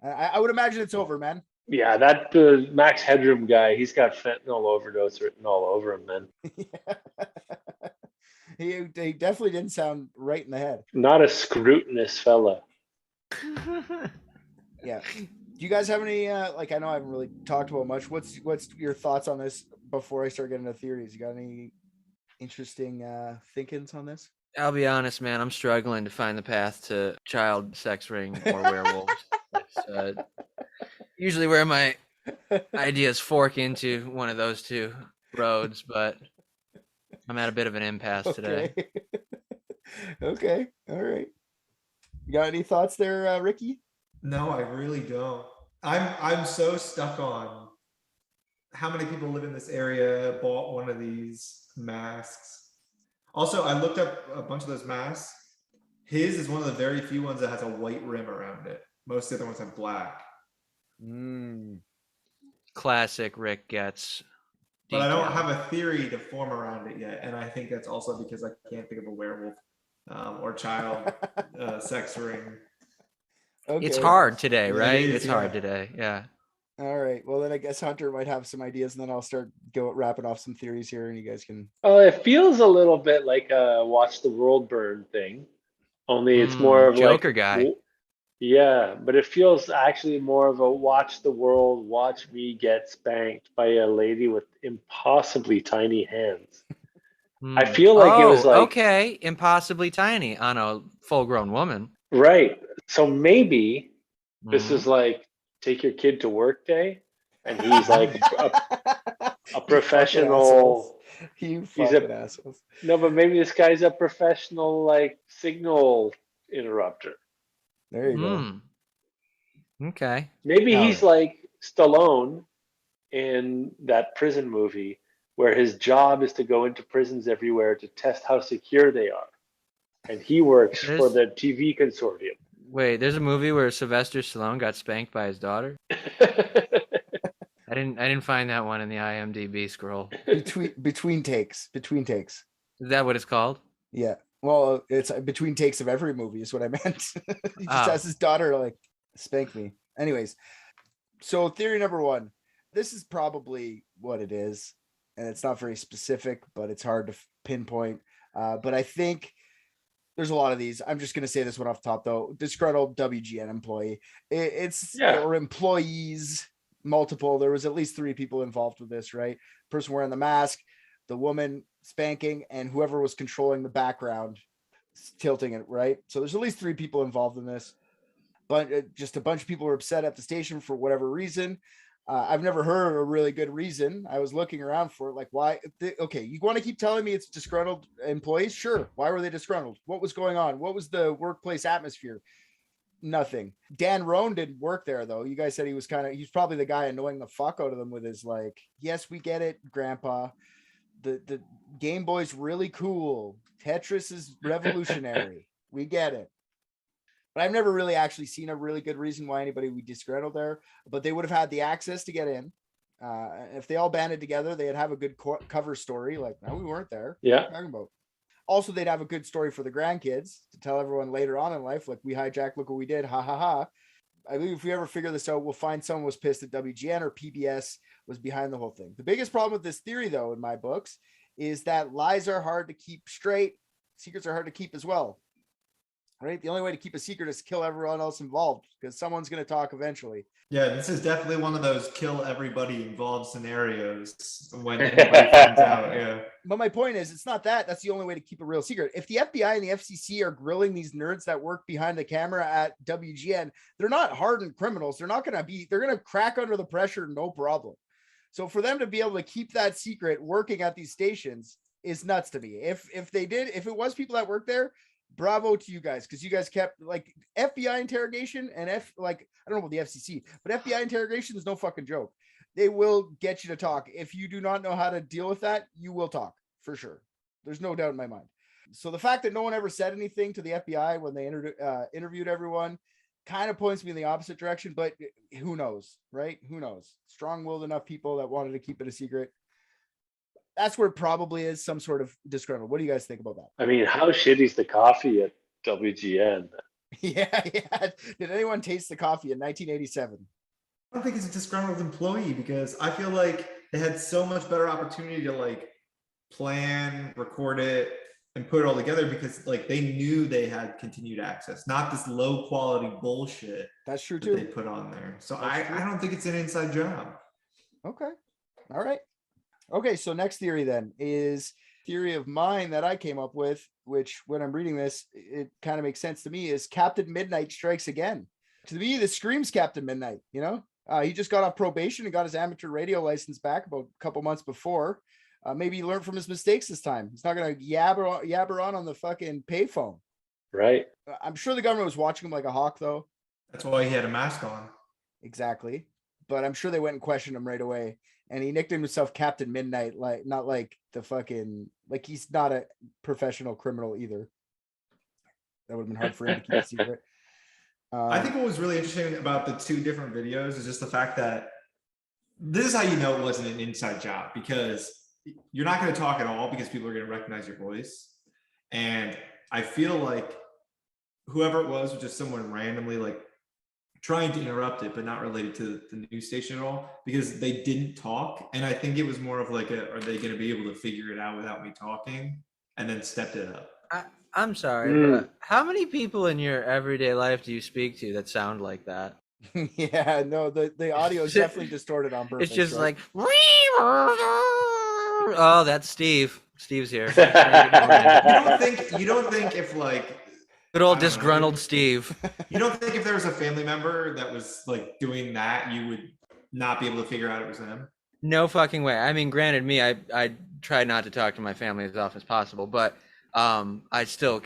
I would imagine it's over, man. Yeah, that Max Headroom guy, he's got fentanyl overdose written all over him, man. He definitely didn't sound right in the head. Not a scrutinous fella. Yeah. Do you guys have any, I know I haven't really talked about much. What's your thoughts on this before I start getting into theories? You got any interesting thinkings on this? I'll be honest, man. I'm struggling to find the path to child sex ring or werewolves. It's, usually where my ideas fork into one of those two roads, but I'm at a bit of an impasse today. Okay. All right. You got any thoughts there, Ricky? No, I really don't. I'm so stuck on how many people live in this area, bought one of these masks. Also, I looked up a bunch of those masks. His is one of the very few ones that has a white rim around it. Most of the other ones have black. Classic Rick gets. But I don't have a theory to form around it yet. And I think that's also because I can't think of a werewolf or child sex ring. Okay. It's hard today, right? It is, it's hard today. Yeah. All right. Well, then I guess Hunter might have some ideas, and then I'll start wrapping off some theories here, and you guys can. It feels a little bit like a watch the world burn thing, only it's more of Joker like guy. Yeah, but it feels actually more of a watch the world, watch me get spanked by a lady with impossibly tiny hands. I feel like it was like okay, impossibly tiny on a full-grown woman. Right. So maybe this is like take your kid to work day, and he's like a professional. You fucking assholes. No, but maybe this guy's a professional like signal interrupter. There you go. Okay. Maybe he's like Stallone in that prison movie where his job is to go into prisons everywhere to test how secure they are. And he works for the TV consortium. Wait, there's a movie where Sylvester Stallone got spanked by his daughter? I didn't find that one in the IMDb scroll. Between takes. Is that what it's called? Yeah. Well, it's between takes of every movie is what I meant. He just has his daughter like spank me. Anyways, so theory number one, this is probably what it is, and it's not very specific, but it's hard to pinpoint. But I think there's a lot of these. I'm just going to say this one off the top though. Disgruntled WGN employee. Or employees, multiple. There was at least 3 people involved with this, right? Person wearing the mask, the woman spanking, and whoever was controlling the background tilting it, right? So there's at least 3 people involved in this, but just a bunch of people were upset at the station for whatever reason. I've never heard a really good reason. I was looking around for it, like why. Okay, you want to keep telling me it's disgruntled employees? Sure. Why were they disgruntled? What was going on? What was the workplace atmosphere? Nothing. Dan Roan didn't work there though. You guys said he's probably the guy annoying the fuck out of them with his like, yes, we get it, Grandpa. The Game Boy's really cool. Tetris is revolutionary. We get it. But I've never really actually seen a really good reason why anybody would disgruntle there. But they would have had the access to get in. If they all banded together, they'd have a good cover story. Like, no, we weren't there. Yeah. What are you talking about? Also, they'd have a good story for the grandkids to tell everyone later on in life, like, we hijacked, look what we did, ha ha ha. I believe if we ever figure this out, we'll find someone was pissed at WGN or PBS was behind the whole thing. The biggest problem with this theory, though, in my books, is that lies are hard to keep straight. Secrets are hard to keep as well. Right? The only way to keep a secret is to kill everyone else involved because someone's going to talk eventually. Yeah, this is definitely one of those kill everybody involved scenarios when anybody finds out. Yeah. But my point is, it's not that. That's the only way to keep a real secret. If the FBI and the FCC are grilling these nerds that work behind the camera at WGN, they're not hardened criminals. They're going to crack under the pressure, no problem. So for them to be able to keep that secret working at these stations is nuts to me. If it was people that work there, bravo to you guys, because you guys kept like FBI interrogation and I don't know about the FCC, but FBI interrogation is no fucking joke. They will get you to talk. If you do not know how to deal with that, you will talk for sure. There's no doubt in my mind. So the fact that no one ever said anything to the FBI when they interviewed everyone kind of points me in the opposite direction, but who knows, right? Who knows? Strong-willed enough people that wanted to keep it a secret. That's where it probably is some sort of disgruntled. What do you guys think about that? I mean, how shitty is the coffee at WGN? Yeah. Did anyone taste the coffee in 1987? I don't think it's a disgruntled employee because I feel like they had so much better opportunity to like plan, record it, and put it all together because like they knew they had continued access, not this low quality bullshit. That's true too. They put on there. So I don't think it's an inside job. Okay. All right. Okay, so next theory then is theory of mine that I came up with, which when I'm reading this, it kind of makes sense to me, is Captain Midnight strikes again. To me, this screams Captain Midnight, you know? He just got off probation and got his amateur radio license back about a couple months before. Maybe he learned from his mistakes this time. He's not going to yabber on the fucking payphone. Right. I'm sure the government was watching him like a hawk, though. That's why he had a mask on. Exactly. But I'm sure they went and questioned him right away. And he nicknamed himself Captain Midnight, like not like the fucking, like he's not a professional criminal either. That would have been hard for him to keep a secret. I think what was really interesting about the two different videos is just the fact that this is how you know it wasn't an inside job, because you're not going to talk at all because people are going to recognize your voice. And I feel like whoever it was just someone randomly like trying to interrupt it, but not related to the news station at all, because they didn't talk. And I think it was more of like, are they going to be able to figure it out without me talking? And then stepped it up. I'm sorry, but how many people in your everyday life do you speak to that sound like that? Yeah, no, the audio is definitely distorted on purpose. It's just right? like, oh, that's Steve. Steve's here. You don't think if like good old disgruntled Steve. You don't think if there was a family member that was like doing that, you would not be able to figure out it was them? No fucking way. I mean, granted, I try not to talk to my family as often as possible, but I still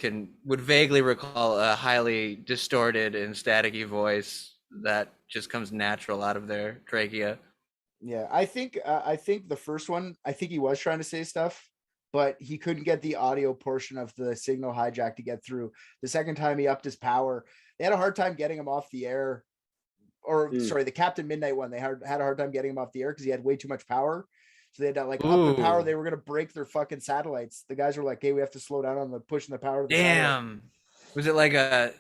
would vaguely recall a highly distorted and staticky voice that just comes natural out of their trachea. Yeah, I think the first one, I think he was trying to say stuff, but he couldn't get the audio portion of the signal hijack to get through. The second time he upped his power, they had a hard time getting him off the air. Or sorry, the Captain Midnight one, they had a hard time getting him off the air because he had way too much power. So they had to like up the power. They were gonna break their fucking satellites. The guys were like, "Hey, we have to slow down on the pushing the power." Damn, was it like a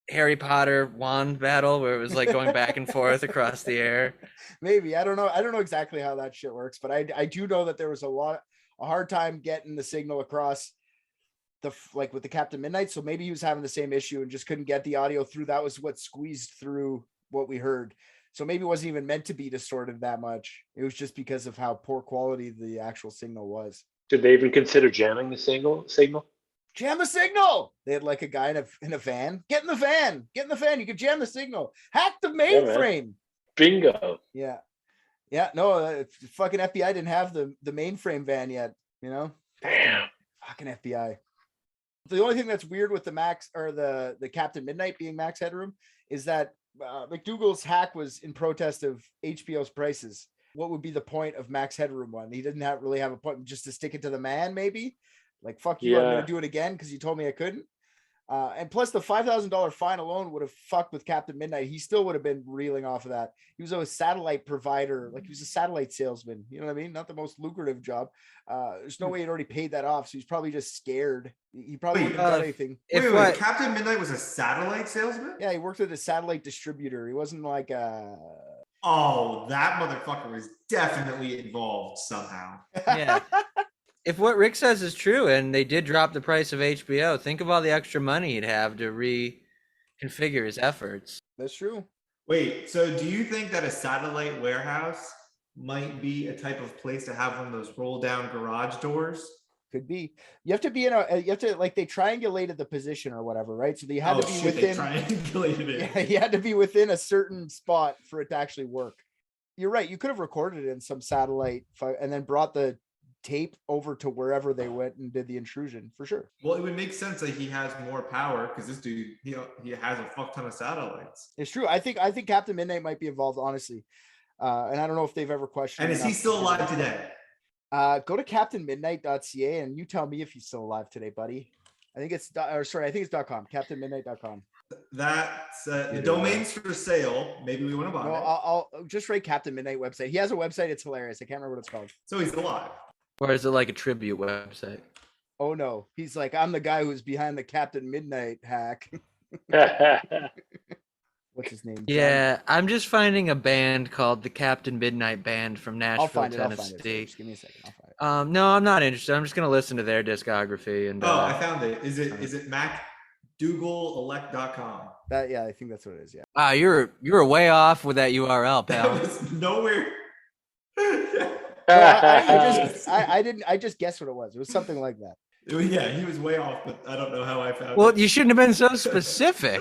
Harry Potter wand battle where it was like going back and forth across the air? Maybe, I don't know exactly how that shit works, but I do know that there was a hard time getting the signal across with the Captain Midnight. So maybe he was having the same issue and just couldn't get the audio through. That was what squeezed through what we heard. So maybe it wasn't even meant to be distorted that much. It was just because of how poor quality the actual signal was. Did they even consider jamming the signal? Jam the signal. They had like a guy in a van. Get in the van. You could jam the signal. Hack the mainframe. Bingo. Yeah. Yeah. No, fucking FBI didn't have the mainframe van yet, you know? Damn. Fucking FBI. The only thing that's weird with the Max or the Captain Midnight being Max Headroom is that McDougal's hack was in protest of HBO's prices. What would be the point of Max Headroom one? He didn't really have a point, just to stick it to the man, maybe. Like, fuck you, I'm Yeah. gonna do it again because you told me I couldn't. And plus the $5,000 fine alone would have fucked with Captain Midnight. He still would have been reeling off of that. He was a satellite provider, like he was a satellite salesman. You know what I mean? Not the most lucrative job. There's no way he'd already paid that off. So he's probably just scared. He probably wouldn't have done anything. Wait, Captain Midnight was a satellite salesman? Yeah, he worked at a satellite distributor. He wasn't like Oh, that motherfucker was definitely involved somehow. Yeah. If what Rick says is true and they did drop the price of HBO, think of all the extra money he'd have to reconfigure his efforts. That's true. Wait, so do you think that a satellite warehouse might be a type of place to have one of those roll down garage doors? Could be. You have to be in a. You have to, like, they triangulated the position or whatever, right? So you had to be within. They triangulated it. Yeah, you had to be within a certain spot for it to actually work. You're right. You could have recorded it in some satellite and then brought the tape over to wherever they went and did the intrusion for sure. Well, it would make sense that he has more power because this dude, he has a fuck ton of satellites. It's true. I think Captain Midnight might be involved, honestly. And I don't know if they've ever questioned. And is he still alive today? Go to captainmidnight.ca and you tell me if he's still alive today, buddy. I think it's I think it's .com. Captainmidnight.com. That's the domain's for sale. Maybe we want to buy it. I'll just write Captain Midnight website. He has a website. It's hilarious. I can't remember what it's called. So he's alive. Or is it like a tribute website? Oh no, he's like, I'm the guy who's behind the Captain Midnight hack. What's his name? Yeah, I'm just finding a band called the Captain Midnight Band from Nashville, Tennessee. Just give me a second. I'll find it. No, I'm not interested. I'm just gonna listen to their discography and. I found it. Is it MacDougallElect.com? Yeah, I think that's what it is. Yeah. Wow, you're way off with that URL, pal. That was nowhere. I just guessed what it was. It was something like that. Yeah, he was way off, but I don't know how I found it. Well, you shouldn't have been so specific.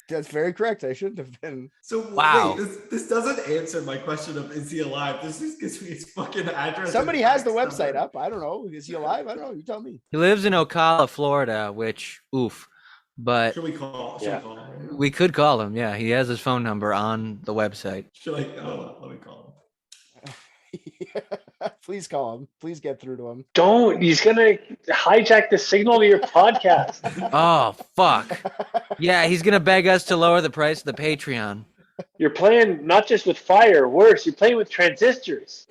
That's very correct. I shouldn't have been. So wow, wait, this doesn't answer my question of is he alive? This just gives me his fucking address. Somebody has the website up. I don't know. Is he alive? I don't know. You tell me. He lives in Ocala, Florida, which oof. But should we call him? We could call him. Yeah, he has his phone number on the website. Let me call him. Please call him. Please get through to him. Don't. He's gonna hijack the signal to your podcast. Oh fuck. Yeah, he's gonna beg us to lower the price of the Patreon. You're playing not just with fire, worse, you're playing with transistors.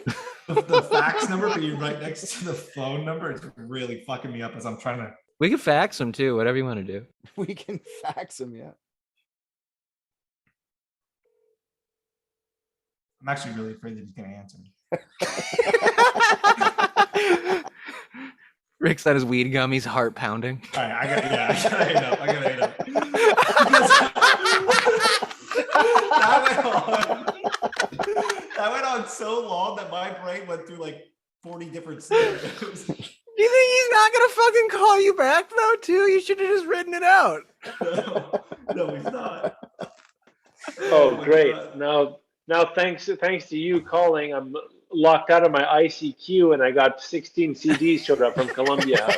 The fax number being right next to the phone number is really fucking me up as I'm trying to. We can fax him too, whatever you want to do. We can fax him, yeah. I'm actually really afraid that he's gonna answer me. Rick's at his weed gum, he's heart pounding. All right, I gotta hit up. That went on so long that my brain went through like 40 different scenarios. You think he's not gonna fucking call you back though, too? You should have just written it out. No, he's not. Oh, great. Now thanks to you calling, I'm locked out of my ICQ and I got 16 CDs showed up from Columbia House.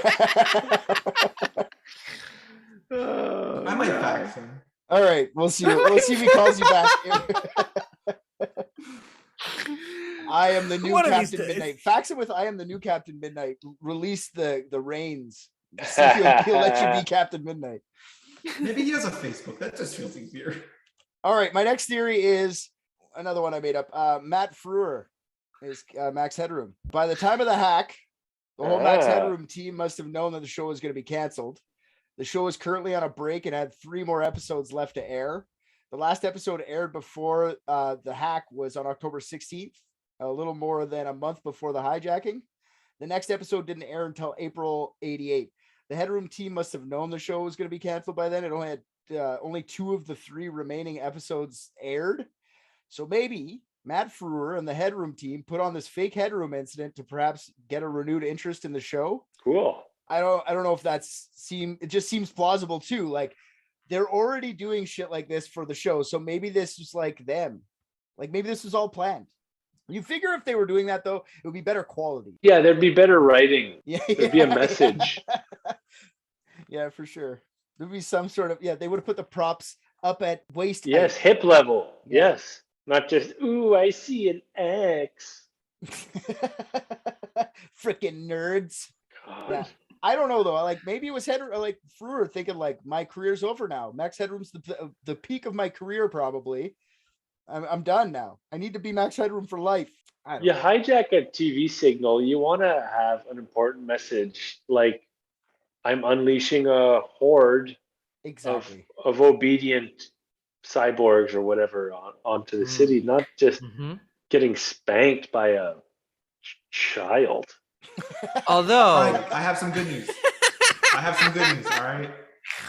I might fax him. All right, we'll see. We'll see if he calls you back. I am the new Captain Midnight. Fax him with I am the new Captain Midnight. Release the reins. See if he'll let you be Captain Midnight. Maybe he has a Facebook. That just feels easier. All right, my next theory is another one I made up. Matt Frewer is Max Headroom. By the time of the hack, the whole Max Headroom team must have known that the show was going to be canceled. The show is currently on a break and had 3 more episodes left to air. The last episode aired before the hack was on October 16th, a little more than a month before the hijacking. The next episode didn't air until April 88. The Headroom team must have known the show was going to be canceled by then. It only had only 2 of the 3 remaining episodes aired. So maybe Matt Frewer and the Headroom team put on this fake Headroom incident to perhaps get a renewed interest in the show. Cool. I don't know if it just seems plausible too. Like they're already doing shit like this for the show. So maybe this is like them. Like maybe this was all planned. You figure if they were doing that though, it would be better quality. Yeah, there'd be better writing. Yeah, There'd be a message. Yeah, for sure. There'd be some sort of, they would have put the props up at waist height. Yes, hip level. Yeah. Yes. Not just, ooh, I see an X. Freaking nerds. God. Yeah. I don't know though. Like maybe it was Headroom, like Phreaking thinking like my career's over now. Max Headroom's the peak of my career probably. I'm done now. I need to be Max Headroom for life. You hijack a TV signal, you want to have an important message like I'm unleashing a horde exactly of obedient cyborgs or whatever onto the city, not just getting spanked by a child. Although All right, I have some good news. All right.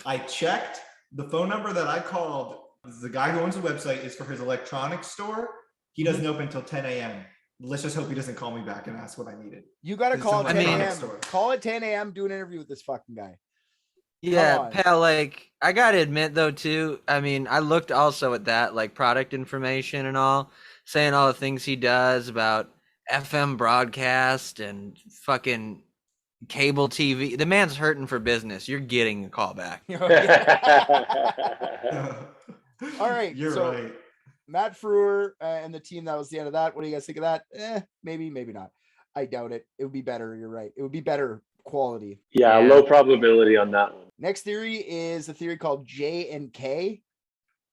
I checked the phone number that I called. The guy who owns the website is for his electronics store. He doesn't open until 10 a.m. Let's just hope he doesn't call me back and ask what I needed. You got to call at 10 a.m. Store. Call at 10 a.m. Do an interview with this fucking guy. Yeah, pal, like, I gotta admit though too, I mean, I looked also at that, like product information and all, saying all the things he does about FM broadcast and fucking cable TV. The man's hurting for business. You're getting a call back. All right. You're right. Matt Phreaking and the team, that was the end of that. What do you guys think of that? Maybe not. I doubt it. It would be better. You're right. It would be better quality. Yeah, low probability on that one. Next theory is a theory called J&K.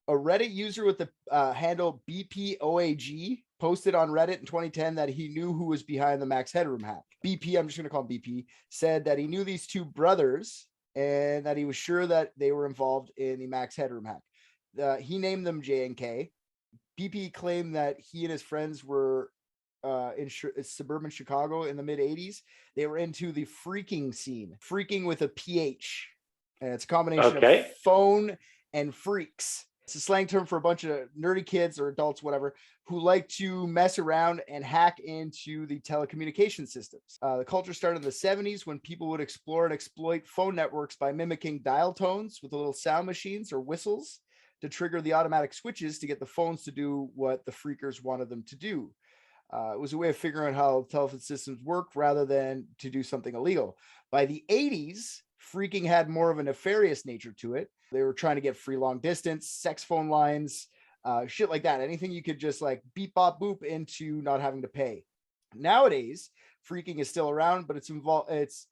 A Reddit user with the handle BPOAG posted on Reddit in 2010 that he knew who was behind the Max Headroom hack. BP, I'm just going to call him BP, said that he knew these two brothers and that he was sure that they were involved in the Max Headroom hack. He named them J&K. BP claimed that he and his friends were in suburban Chicago in the mid 80s. They were into the phreaking scene. Phreaking with a PH. And it's a combination of phone and freaks. It's a slang term for a bunch of nerdy kids or adults, whatever, who like to mess around and hack into the telecommunication systems. The culture started in the 70s when people would explore and exploit phone networks by mimicking dial tones with the little sound machines or whistles to trigger the automatic switches to get the phones to do what the phreakers wanted them to do. It was a way of figuring out how telephone systems work rather than to do something illegal. By the 80s, phreaking had more of a nefarious nature to it. They were trying to get free long distance, sex phone lines, shit like that. Anything you could just like beep, bop, boop into not having to pay. Nowadays, phreaking is still around, but it's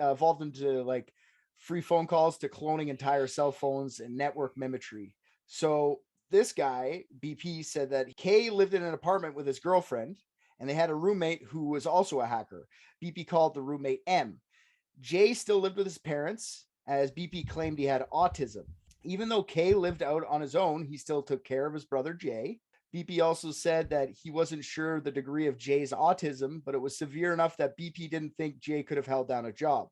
evolved into like free phone calls to cloning entire cell phones and network mimicry. So this guy, BP, said that Kay lived in an apartment with his girlfriend and they had a roommate who was also a hacker. BP called the roommate M. Jay still lived with his parents, as BP claimed he had autism. Even though Kay lived out on his own, he still took care of his brother Jay. BP also said that he wasn't sure the degree of Jay's autism, but it was severe enough that BP didn't think Jay could have held down a job.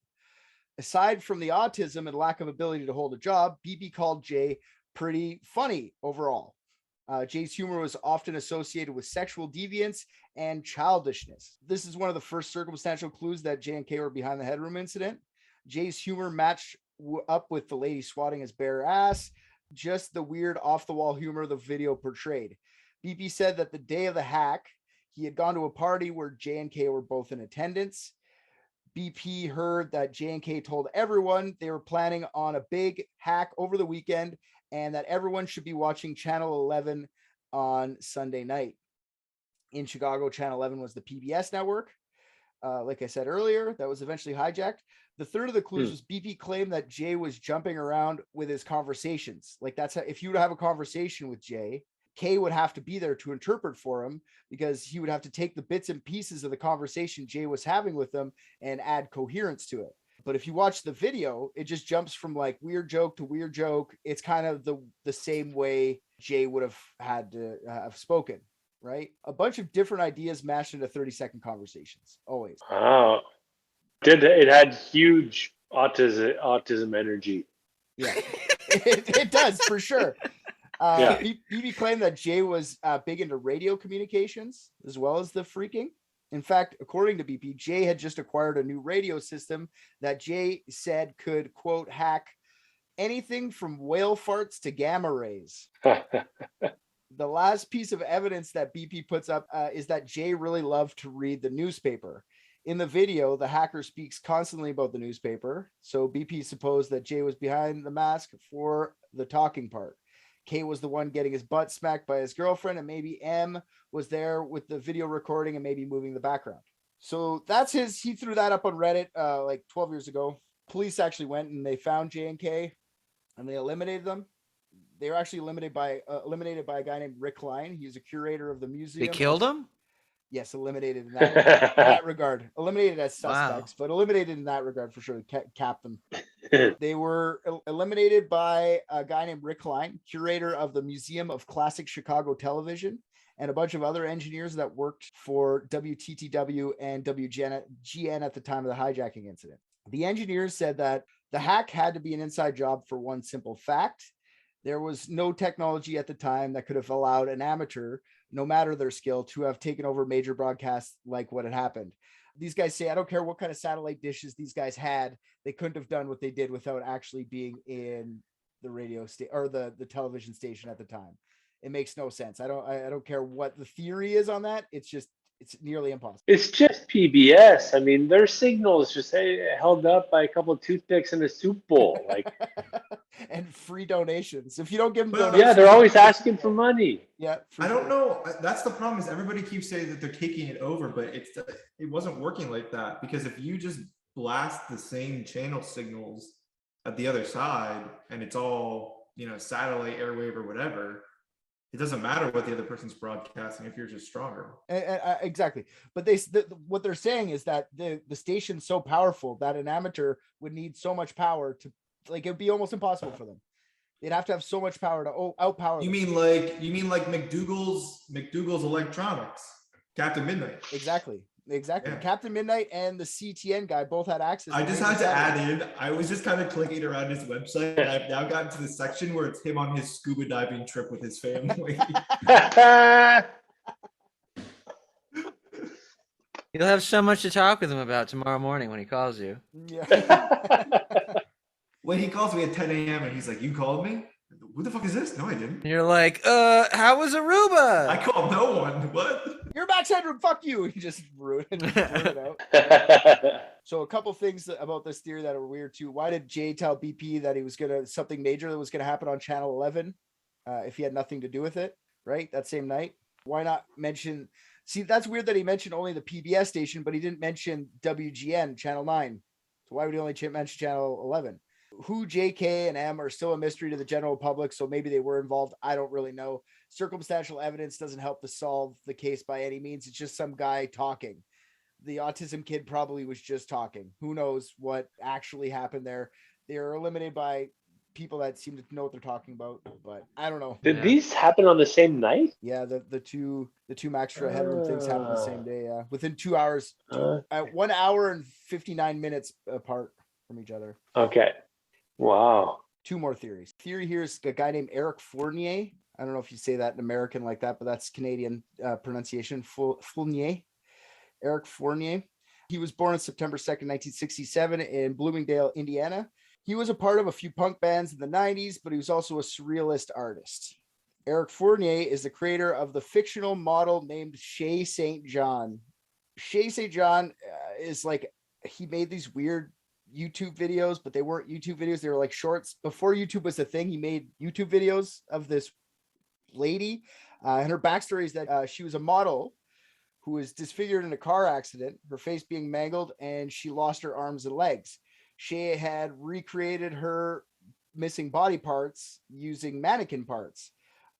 Aside from the autism and lack of ability to hold a job, BP called Jay pretty funny overall. Jay's humor was often associated with sexual deviance and childishness. This is one of the first circumstantial clues that J and K were behind the Headroom incident. Jay's humor matched up with the lady swatting his bare ass, just the weird off-the-wall humor the video portrayed. BP said that the day of the hack, he had gone to a party where J and K were both in attendance. BP heard that J and K told everyone they were planning on a big hack over the weekend and that everyone should be watching Channel 11 on Sunday night. In Chicago, Channel 11 was the PBS network. Like I said earlier, that was eventually hijacked. The third of the clues was BP claimed that Jay was jumping around with his conversations. Like that's how, if you would have a conversation with Jay, Kay would have to be there to interpret for him because he would have to take the bits and pieces of the conversation Jay was having with them and add coherence to it. But if you watch the video, it just jumps from like weird joke to weird joke. It's kind of the same way Jay would have had to have spoken, right? A bunch of different ideas mashed into 30-second conversations, always. Oh, it had huge autism energy. Yeah, it does for sure. BB claimed that Jay was big into radio communications as well as the phreaking. In fact, according to BP, Jay had just acquired a new radio system that Jay said could, quote, hack anything from whale farts to gamma rays. The last piece of evidence that BP puts up is that Jay really loved to read the newspaper. In the video, the hacker speaks constantly about the newspaper, so BP supposed that Jay was behind the mask for the talking part. K was the one getting his butt smacked by his girlfriend, and maybe M was there with the video recording and maybe moving the background. So that's he threw that up on Reddit like 12 years ago. Police actually went and they found J and K and they eliminated them. They were actually eliminated by a guy named Rick Klein. He's a curator of the museum. They killed him? Yes, eliminated in that regard. Eliminated as suspects, but eliminated in that regard for sure. Capped them. They were eliminated by a guy named Rick Klein, curator of the Museum of Classic Chicago Television, and a bunch of other engineers that worked for WTTW and WGN at the time of the hijacking incident. The engineers said that the hack had to be an inside job for one simple fact. There was no technology at the time that could have allowed an amateur, no matter their skill, to have taken over major broadcasts like what had happened. These guys say, I don't care what kind of satellite dishes these guys had, they couldn't have done what they did without actually being in the radio station or the television station at the time. It makes no sense. I don't care what the theory is on that. It's nearly impossible. It's just PBS. I mean, their signal is just held up by a couple of toothpicks in a soup bowl, like, and free donations. If you don't give them donations, yeah, they're always asking for money. Yeah, I don't know. That's the problem. Is everybody keeps saying that they're taking it over, but it wasn't working like that, because if you just blast the same channel signals at the other side and it's all satellite, airwave, or whatever. It doesn't matter what the other person's broadcasting if you're just stronger. Exactly. But what they're saying is that the station's so powerful that an amateur would need so much power to, like, it'd be almost impossible for them. They'd have to have so much power to outpower. You mean like McDougal's Electronics, Captain Midnight. Exactly. Yeah. Captain Midnight and the CTN guy both had access. I just had to add in, I was just kind of clicking around his website, and I've now gotten to the section where it's him on his scuba diving trip with his family. You'll have so much to talk with him about tomorrow morning when he calls you. Yeah. When he calls me at 10 a.m. and he's like, "You called me? Who the fuck is this?" No, I didn't. You're like, how was Aruba? I called no one. What? You're Max Headroom. Fuck you. You just ruined it out. So a couple things about this theory that are weird too. Why did Jay tell BP that he was something major that was gonna happen on Channel 11 if he had nothing to do with it? Right, that same night. Why not mention? See, that's weird that he mentioned only the PBS station, but he didn't mention WGN Channel 9. So why would he only mention Channel 11? Who JK and M are still a mystery to the general public, so maybe they were involved. I don't really know. Circumstantial evidence doesn't help to solve the case by any means. It's just some guy talking. The autism kid probably was just talking. Who knows what actually happened there? They are eliminated by people that seem to know what they're talking about, but I don't know. Did these happen on the same night? Yeah, the two Max Headroom things happened the same day. Yeah, within 2 hours, at 1 hour and 59 minutes apart from each other. Okay. Wow. Two more theories. Theory here is a guy named Eric Fournier. I don't know if you say that in American like that, but that's Canadian pronunciation. Fournier. Eric Fournier. He was born on September 2nd, 1967 in Bloomingdale, Indiana. He was a part of a few punk bands in the 90s, but he was also a surrealist artist. Eric Fournier is the creator of the fictional model named Shaye St. John. Shaye St. John is like, he made these weird YouTube videos, but they weren't YouTube videos. They were like shorts. Before YouTube was a thing, he made YouTube videos of this lady. And her backstory is that she was a model who was disfigured in a car accident, her face being mangled, and she lost her arms and legs. Shaye had recreated her missing body parts using mannequin parts.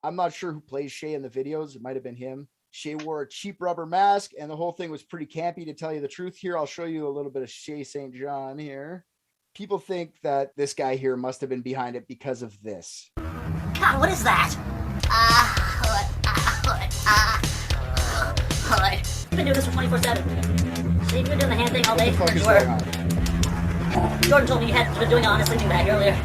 I'm not sure who plays Shaye in the videos. It might have been him. Shaye wore a cheap rubber mask, and the whole thing was pretty campy, to tell you the truth. Here, I'll show you a little bit of Shaye St. John here. People think that this guy here must have been behind it because of this. God, what is that? I've been doing this for 24/7. So you've been doing the hand thing all day? What the fuck is Sure. going on? Jordan told me you had been doing an honest sleeping bag earlier.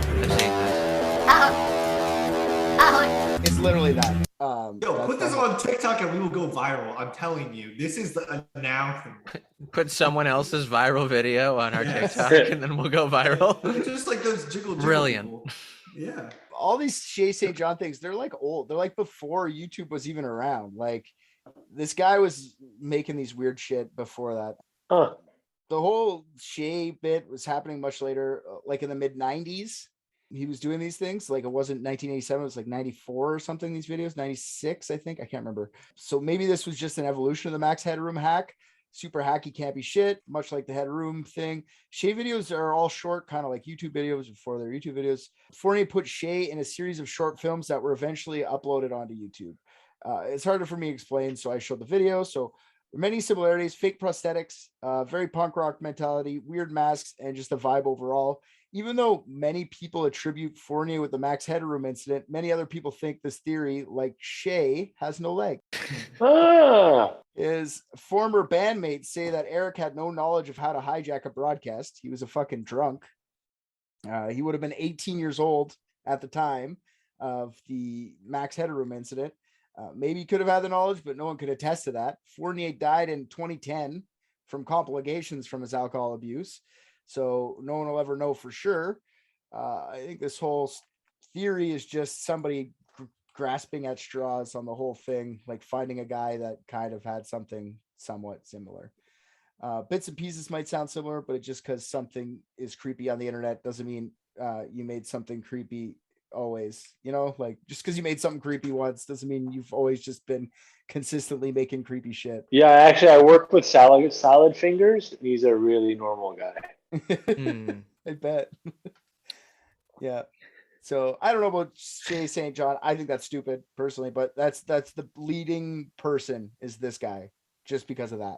It's literally that. Yo, put this on TikTok and we will go viral. I'm telling you, this is the now thing. Put someone else's viral video on our TikTok and then we'll go viral. It's just like those jiggle. Brilliant. People. Yeah. all these Shaye St. John things, they're like old. They're like before YouTube was even around. Like this guy was making these weird shit before that. Huh. The whole Shaye bit was happening much later, like in the mid 90s. He was doing these things. Like it wasn't 1987, it was like 94 or something. These videos, 96, I think. I can't remember. So maybe this was just an evolution of the Max Headroom hack. Super hacky, campy shit, much like the Headroom thing. Shaye videos are all short, kind of like YouTube videos before their YouTube videos. Fournier put Shaye in a series of short films that were eventually uploaded onto YouTube. It's harder for me to explain, so I showed the video. So many similarities, fake prosthetics, very punk rock mentality, weird masks, and just the vibe overall. Even though many people attribute Fournier with the Max Headroom incident, many other people think this theory, like Shaye, has no leg. His former bandmates say that Eric had no knowledge of how to hijack a broadcast. He was a fucking drunk. He would have been 18 years old at the time of the Max Headroom incident. Maybe he could have had the knowledge, but no one could attest to that. Fournier died in 2010 from complications from his alcohol abuse. So no one will ever know for sure. I think this whole theory is just somebody grasping at straws on the whole thing, like finding a guy that kind of had something somewhat similar. Bits and pieces might sound similar, but just because something is creepy on the internet doesn't mean you made something creepy always. You know, like just because you made something creepy once doesn't mean you've always just been consistently making creepy shit. Yeah, actually, I work with Salad Fingers. And he's a really normal guy. I bet. Yeah. So I don't know about Shaye St. John. I think that's stupid personally, but that's the leading person is this guy just because of that.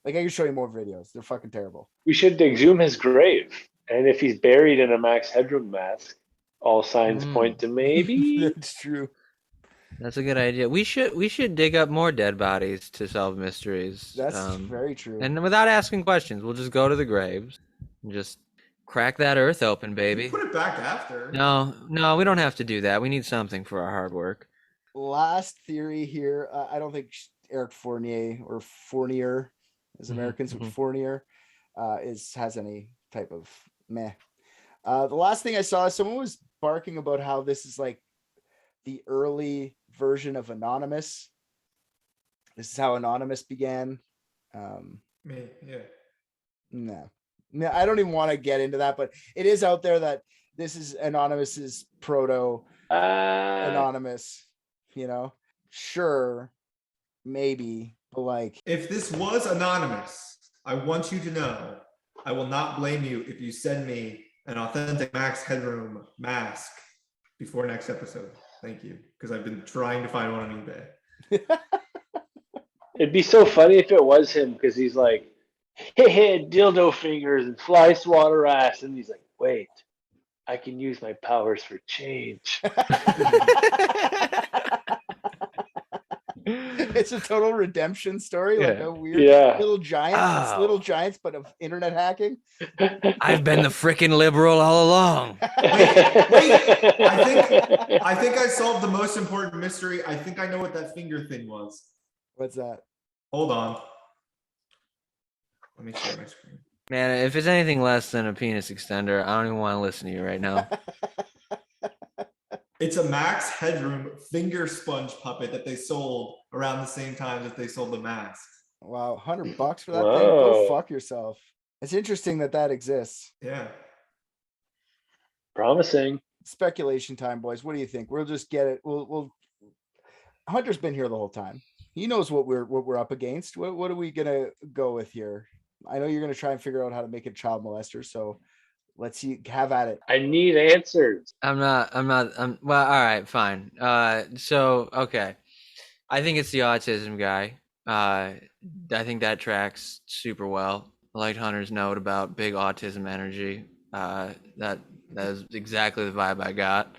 Like I can show you more videos. They're fucking terrible. We should exhume his grave. And if he's buried in a Max Headroom mask, all signs point to maybe. That's true. That's a good idea. We should dig up more dead bodies to solve mysteries. That's very true. And without asking questions, we'll just go to the graves and just crack that earth open, baby. Put it back after. No, we don't have to do that. We need something for our hard work. Last theory here. I don't think Eric Fournier or Fournier, as Americans would Fournier, has any type of meh. The last thing I saw, someone was barking about how this is like the early version of Anonymous. This is how Anonymous began. Yeah. No, I don't even want to get into that, but it is out there that this is Anonymous's proto Anonymous, you know? Sure, maybe, but like... If this was Anonymous, I want you to know, I will not blame you if you send me an authentic Max Headroom mask before next episode. Thank you, because I've been trying to find one on eBay. It'd be so funny if it was him, because he's like, hey, dildo fingers and fly swatter ass. And he's like, wait, I can use my powers for change. It's a total redemption story, like a weird Little Giants. It's Little Giants, but of internet hacking. I've been the frickin' liberal all along. Wait, I think I solved the most important mystery. I think I know what that finger thing was. What's that? Hold on. Let me share my screen. Man, if it's anything less than a penis extender, I don't even want to listen to you right now. It's a Max Headroom finger sponge puppet that they sold around the same time that they sold the mask. Wow, $100 for that thing? Go fuck yourself. It's interesting that exists. Yeah. Promising. Speculation time, boys. What do you think? We'll just get it. We'll Hunter's been here the whole time. He knows what we're up against. What are we gonna go with here? I know you're gonna try and figure out how to make a child molester, so let's see. Have at it. I need answers. I'm not. Well, all right, fine. So okay, I think it's the autism guy. I think that tracks super well. I liked Hunter's note about big autism energy. That is exactly the vibe I got.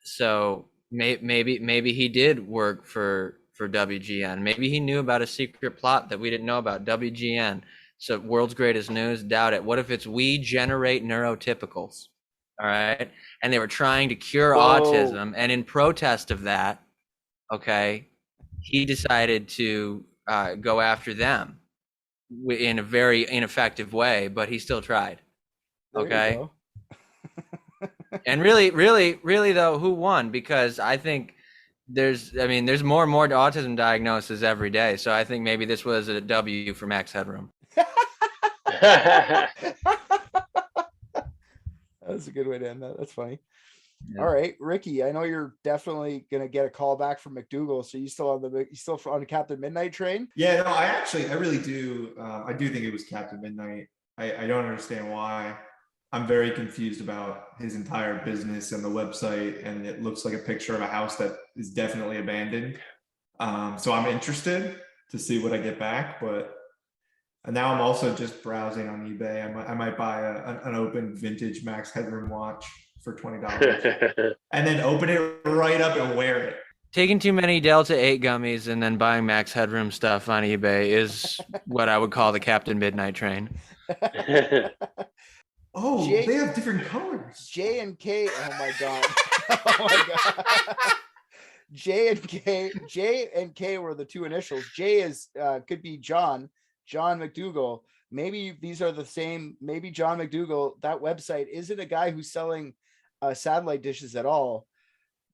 So maybe he did work for WGN. Maybe he knew about a secret plot that we didn't know about. WGN. So world's greatest news, doubt it. What if it's we generate neurotypicals? All right. And they were trying to cure autism. And in protest of that, okay, he decided to go after them in a very ineffective way, but he still tried. Okay. And really though, who won? Because I think there's more and more autism diagnoses every day. So I think maybe this was a W for Max Headroom. That's a good way to end that. That's funny. Yeah. All right, Ricky, I know you're definitely gonna get a call back from McDougal. So you still on the Captain Midnight train? Yeah, no, I really do. I do think it was Captain Midnight. I don't understand why. I'm very confused about his entire business and the website, and it looks like a picture of a house that is definitely abandoned. So I'm interested to see what I get back, but now I'm also just browsing on eBay. I might buy an open vintage Max Headroom watch for $20 and then open it right up and wear it. Taking too many Delta 8 gummies and then buying Max Headroom stuff on eBay is what I would call the Captain Midnight train. Oh, they have different colors. J and K. Oh my god. Oh my god. J and K were the two initials. J is could be John McDougal. Maybe these are the same. Maybe John McDougal, that website isn't a guy who's selling satellite dishes at all.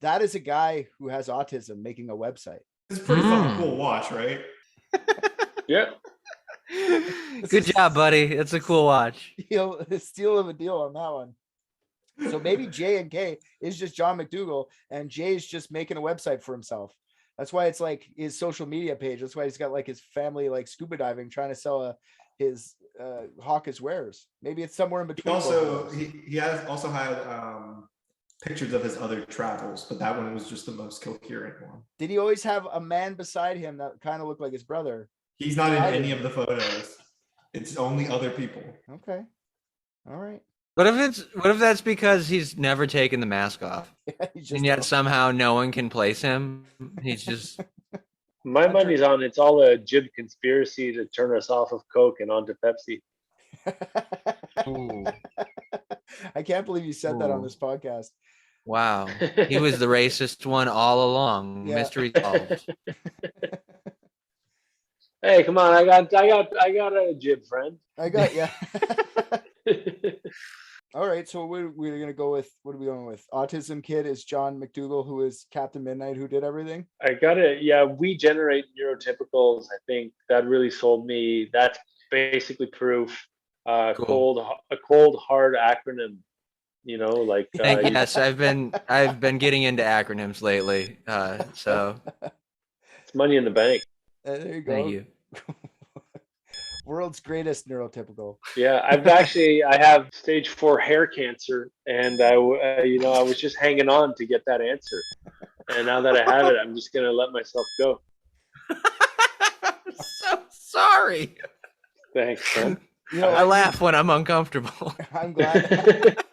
That is a guy who has autism making a website. It's a pretty fucking cool watch, right? Yeah. Good job, buddy. It's a cool watch. Steal of a deal on that one. So maybe J and K is just John McDougal, and Jay is just making a website for himself. That's why it's like his social media page. That's why he's got like his family like scuba diving, trying to sell his hawk his wares. Maybe it's somewhere in between. He has also had pictures of his other travels, but that one was just the most coherent one. Did he always have a man beside him that kind of looked like his brother? He's not in any of the photos. It's only other people. Okay. All right. What if that's because he's never taken the mask off? Yeah, and yet somehow no one can place him. He's just My money's on it's all a jib conspiracy to turn us off of Coke and onto Pepsi. I can't believe you said that on this podcast. Wow. He was the racist one all along. Yeah. Mystery solved. Hey, come on! I got a jib, friend. Yeah. All right, so we're gonna go with, what are we going with? Autism Kid is John McDougal, who is Captain Midnight, who did everything. I got it. Yeah, we generate neurotypicals. I think that really sold me. That's basically proof. Cool. A cold hard acronym. You know, like yes, I've been getting into acronyms lately. So it's money in the bank. There you go. Thank you. World's greatest neurotypical. Yeah, I have stage 4 hair cancer, and I was just hanging on to get that answer, and now that I have it, I'm just gonna let myself go. So sorry. Thanks, man. I laugh when I'm uncomfortable. I'm glad.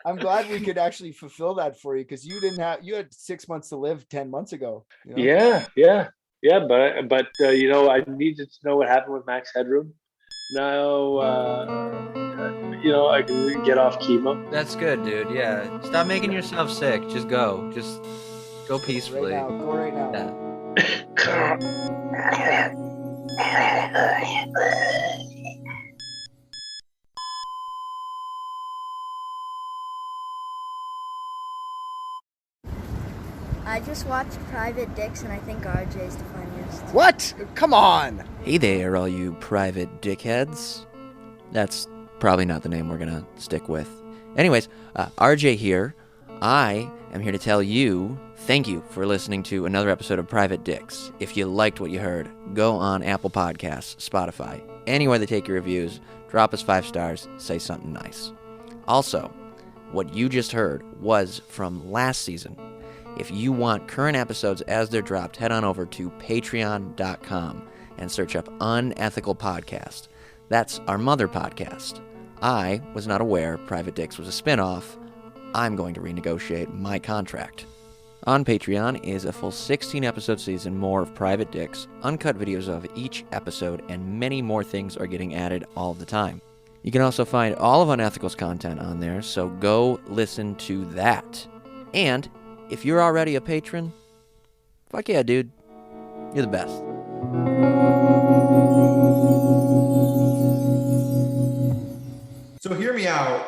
I'm glad we could actually fulfill that for you, because you had 6 months to live 10 months ago. You know? Yeah, but I needed to know what happened with Max Headroom. Now, I can get off chemo. That's good, dude. Yeah, stop making yourself sick. Just go peacefully. Go right now. I just watched Private Dicks, and I think RJ's the funniest. What? Come on! Hey there, all you private dickheads. That's probably not the name we're gonna stick with. Anyways, RJ here. I am here to tell you thank you for listening to another episode of Private Dicks. If you liked what you heard, go on Apple Podcasts, Spotify, anywhere they take your reviews, drop us 5 stars, say something nice. Also, what you just heard was from last season. If you want current episodes as they're dropped, head on over to patreon.com and search up Unethical Podcast. That's our mother podcast. I was not aware Private Dicks was a spinoff. I'm going to renegotiate my contract. On Patreon is a full 16-episode season, more of Private Dicks, uncut videos of each episode, and many more things are getting added all the time. You can also find all of Unethical's content on there, so go listen to that. And if you're already a patron, fuck yeah, dude. You're the best. So hear me out.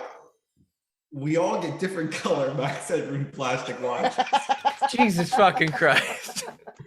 we all get different color Max Headroom plastic watches. Jesus fucking Christ.